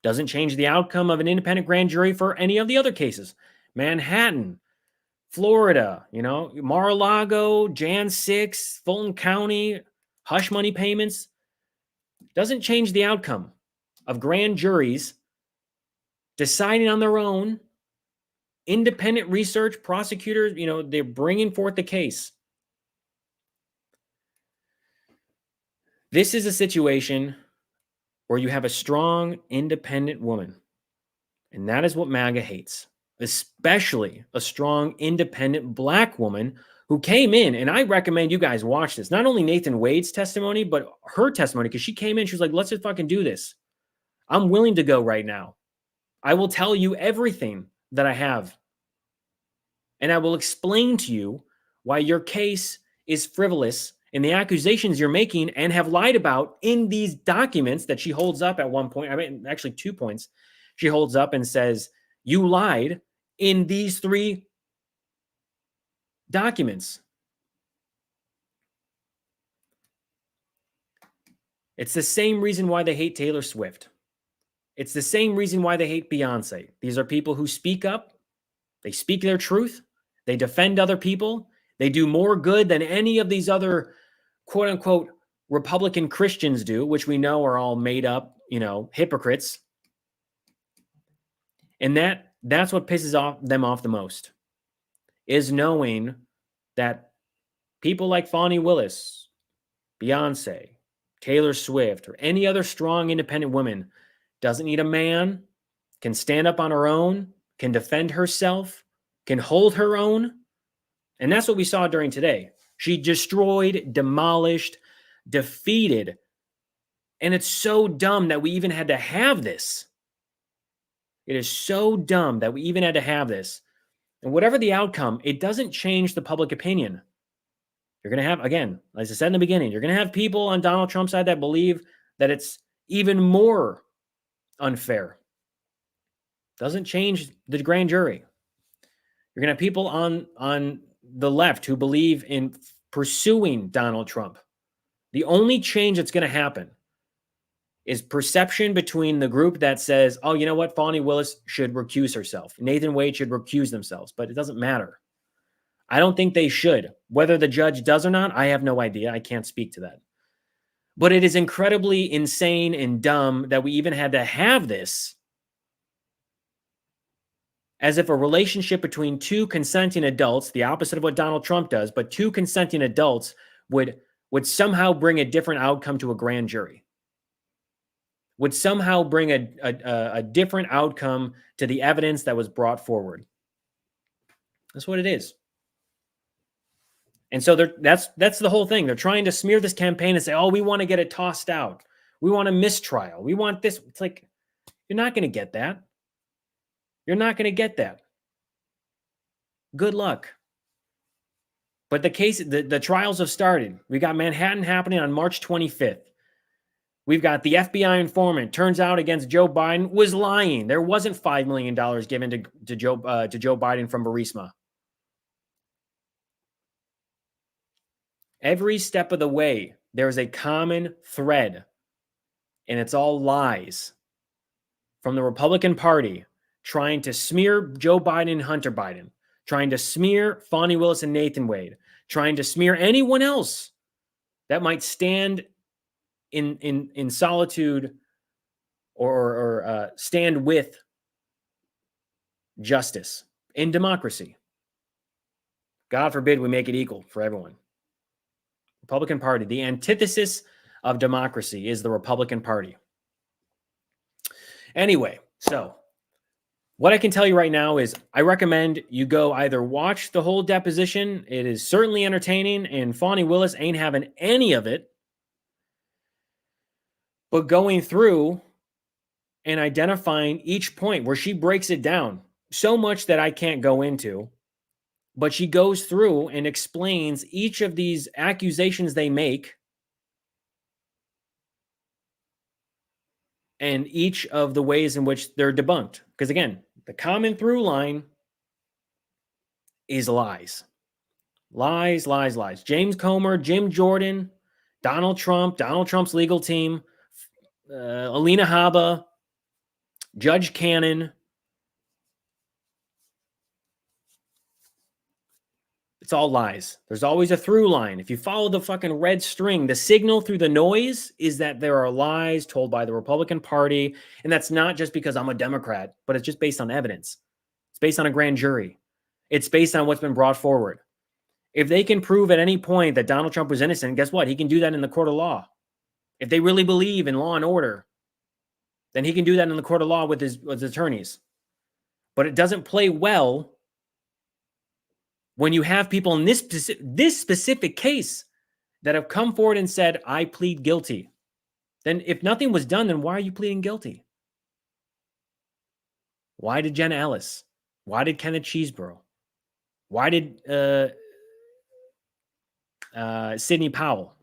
Doesn't change the outcome of an independent grand jury for any of the other cases. Manhattan, Florida, Mar-a-Lago, Jan 6, Fulton County, hush money payments. Doesn't change the outcome of grand juries deciding on their own, independent research, prosecutors, they're bringing forth the case. This is a situation where you have a strong, independent woman. And that is what MAGA hates, especially a strong, independent Black woman who came in. And I recommend you guys watch this. Not only Nathan Wade's testimony, but her testimony, because she came in, she was like, let's just fucking do this. I'm willing to go right now. I will tell you everything that I have. And I will explain to you why your case is frivolous and the accusations you're making and have lied about in these documents that she holds up at one point. I mean, actually 2 points. She holds up and says, you lied in these 3 documents. It's the same reason why they hate Taylor Swift. It's the same reason why they hate Beyonce. These are people who speak up. They speak their truth. They defend other people. They do more good than any of these other quote unquote Republican Christians do, which we know are all made up, hypocrites. And that's what pisses them off the most, is knowing that people like Fani Willis, Beyonce, Taylor Swift, or any other strong independent woman doesn't need a man, can stand up on her own, can defend herself, can hold her own. And that's what we saw during today. She destroyed, demolished, defeated. And it's so dumb that we even had to have this. It is so dumb that we even had to have this. And whatever the outcome, it doesn't change the public opinion. You're going to have, again, as I said in the beginning, you're going to have people on Donald Trump's side that believe that it's even more unfair. Doesn't change the grand jury. You're going to have people on the left who believe in pursuing Donald Trump. The only change that's going to happen is perception between the group that says, oh, you know what? Fani Willis should recuse herself. Nathan Wade should recuse themselves, but it doesn't matter. I don't think they should. Whether the judge does or not, I have no idea. I can't speak to that. But it is incredibly insane and dumb that we even had to have this, as if a relationship between 2 consenting adults, the opposite of what Donald Trump does, but 2 consenting adults would somehow bring a different outcome to a grand jury, would somehow bring a different outcome to the evidence that was brought forward. That's what it is. And so that's the whole thing. They're trying to smear this campaign and say, oh, we want to get it tossed out. We want a mistrial. We want this. It's like, you're not going to get that. You're not going to get that. Good luck. But the trials have started. We got Manhattan happening on March 25th. We've got the FBI informant, turns out against Joe Biden, was lying. There wasn't $5 million given to Joe Biden from Burisma. Every step of the way, there's a common thread, and it's all lies from the Republican Party trying to smear Joe Biden and Hunter Biden, trying to smear Fani Willis and Nathan Wade, trying to smear anyone else that might stand in solitude or stand with justice in democracy. God forbid we make it equal for everyone. Republican Party, the antithesis of democracy is the Republican Party. Anyway, so what I can tell you right now is I recommend you go either watch the whole deposition. It is certainly entertaining, and Fani Willis ain't having any of it. But going through and identifying each point where she breaks it down so much that I can't go into, But she goes through and explains each of these accusations they make and each of the ways in which they're debunked. Because again, the common through line is lies. Lies, lies, lies. James Comer, Jim Jordan, Donald Trump, Donald Trump's legal team, Alina Habba, Judge Cannon. It's all lies. There's always a through line. If you follow the fucking red string, the signal through the noise is that there are lies told by the Republican Party. And that's not just because I'm a Democrat, but it's just based on evidence. It's based on a grand jury. It's based on what's been brought forward. If they can prove at any point that Donald Trump was innocent, guess what? He can do that in the court of law. If they really believe in law and order, then he can do that in the court of law with his attorneys. But it doesn't play well when you have people in this specific case that have come forward and said, I plead guilty. Then if nothing was done, then why are you pleading guilty? Why did Jenna Ellis? Why did Kenneth Chesebro? Why did Sidney Powell?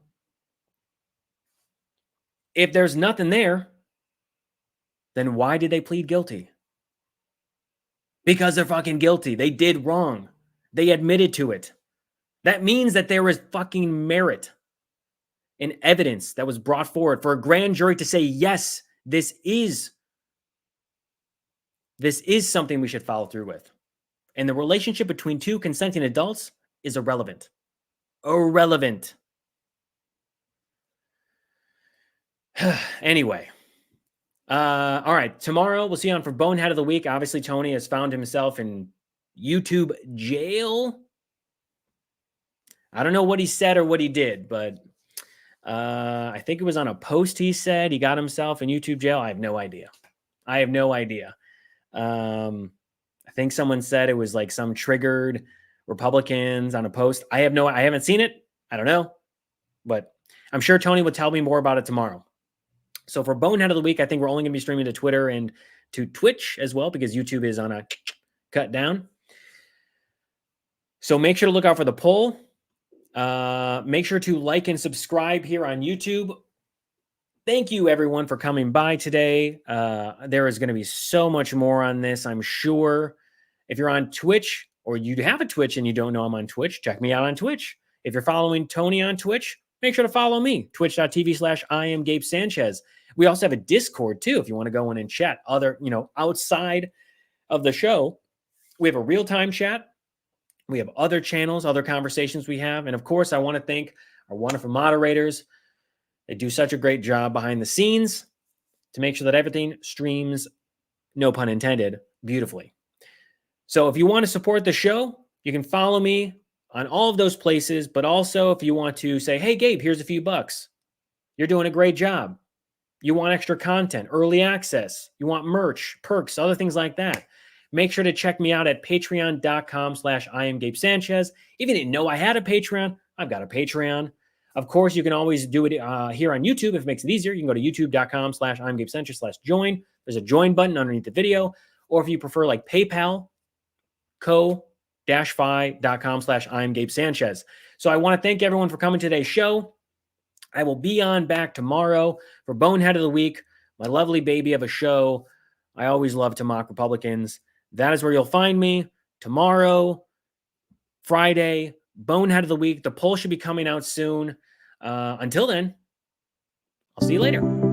If there's nothing there, then why did they plead guilty? Because they're fucking guilty. They did wrong. They admitted to it. That means that there is fucking merit in evidence that was brought forward for a grand jury to say, yes, this is something we should follow through with. And the relationship between two consenting adults is irrelevant. Irrelevant. Anyway. All right. Tomorrow we'll see you on for Bonehead of the Week. Obviously, Tony has found himself in YouTube jail. I don't know what he said or what he did, but I think it was on a post he said he got himself in YouTube jail. I have no idea. I think someone said it was like some triggered Republicans on a post. I haven't seen it. I don't know, but I'm sure Tony will tell me more about it tomorrow. So for Bonehead of the Week, I think we're only going to be streaming to Twitter and to Twitch as well, because YouTube is on a cut down. So make sure to look out for the poll. Make sure to like and subscribe here on YouTube. Thank you, everyone, for coming by today. There is going to be so much more on this, I'm sure. If you're on Twitch, or you have a Twitch and you don't know I'm on Twitch, check me out on Twitch. If you're following Tony on Twitch, make sure to follow me, twitch.tv/IamGabeSanchez. We also have a Discord, too, if you want to go in and chat. Outside of the show, we have a real-time chat. We have other channels, other conversations we have. And, of course, I want to thank our wonderful moderators. They do such a great job behind the scenes to make sure that everything streams, no pun intended, beautifully. So if you want to support the show, you can follow me on all of those places. But also, if you want to say, hey, Gabe, here's a few bucks. You're doing a great job. You want extra content, early access. You want merch, perks, other things like that. Make sure to check me out at patreon.com/IamGabeSanchez. If you didn't know I had a Patreon, I've got a Patreon. Of course, you can always do it here on YouTube if it makes it easier. You can go to youtube.com/IamGabeSanchez/join. There's a join button underneath the video. Or if you prefer like PayPal, ko-fi.com/IamGabeSanchez. So I want to thank everyone for coming to today's show. I will be on back tomorrow for Bonehead of the Week, my lovely baby of a show. I always love to mock Republicans. That is where you'll find me tomorrow, Friday, Bonehead of the Week. The poll should be coming out soon. Until then, I'll see you later.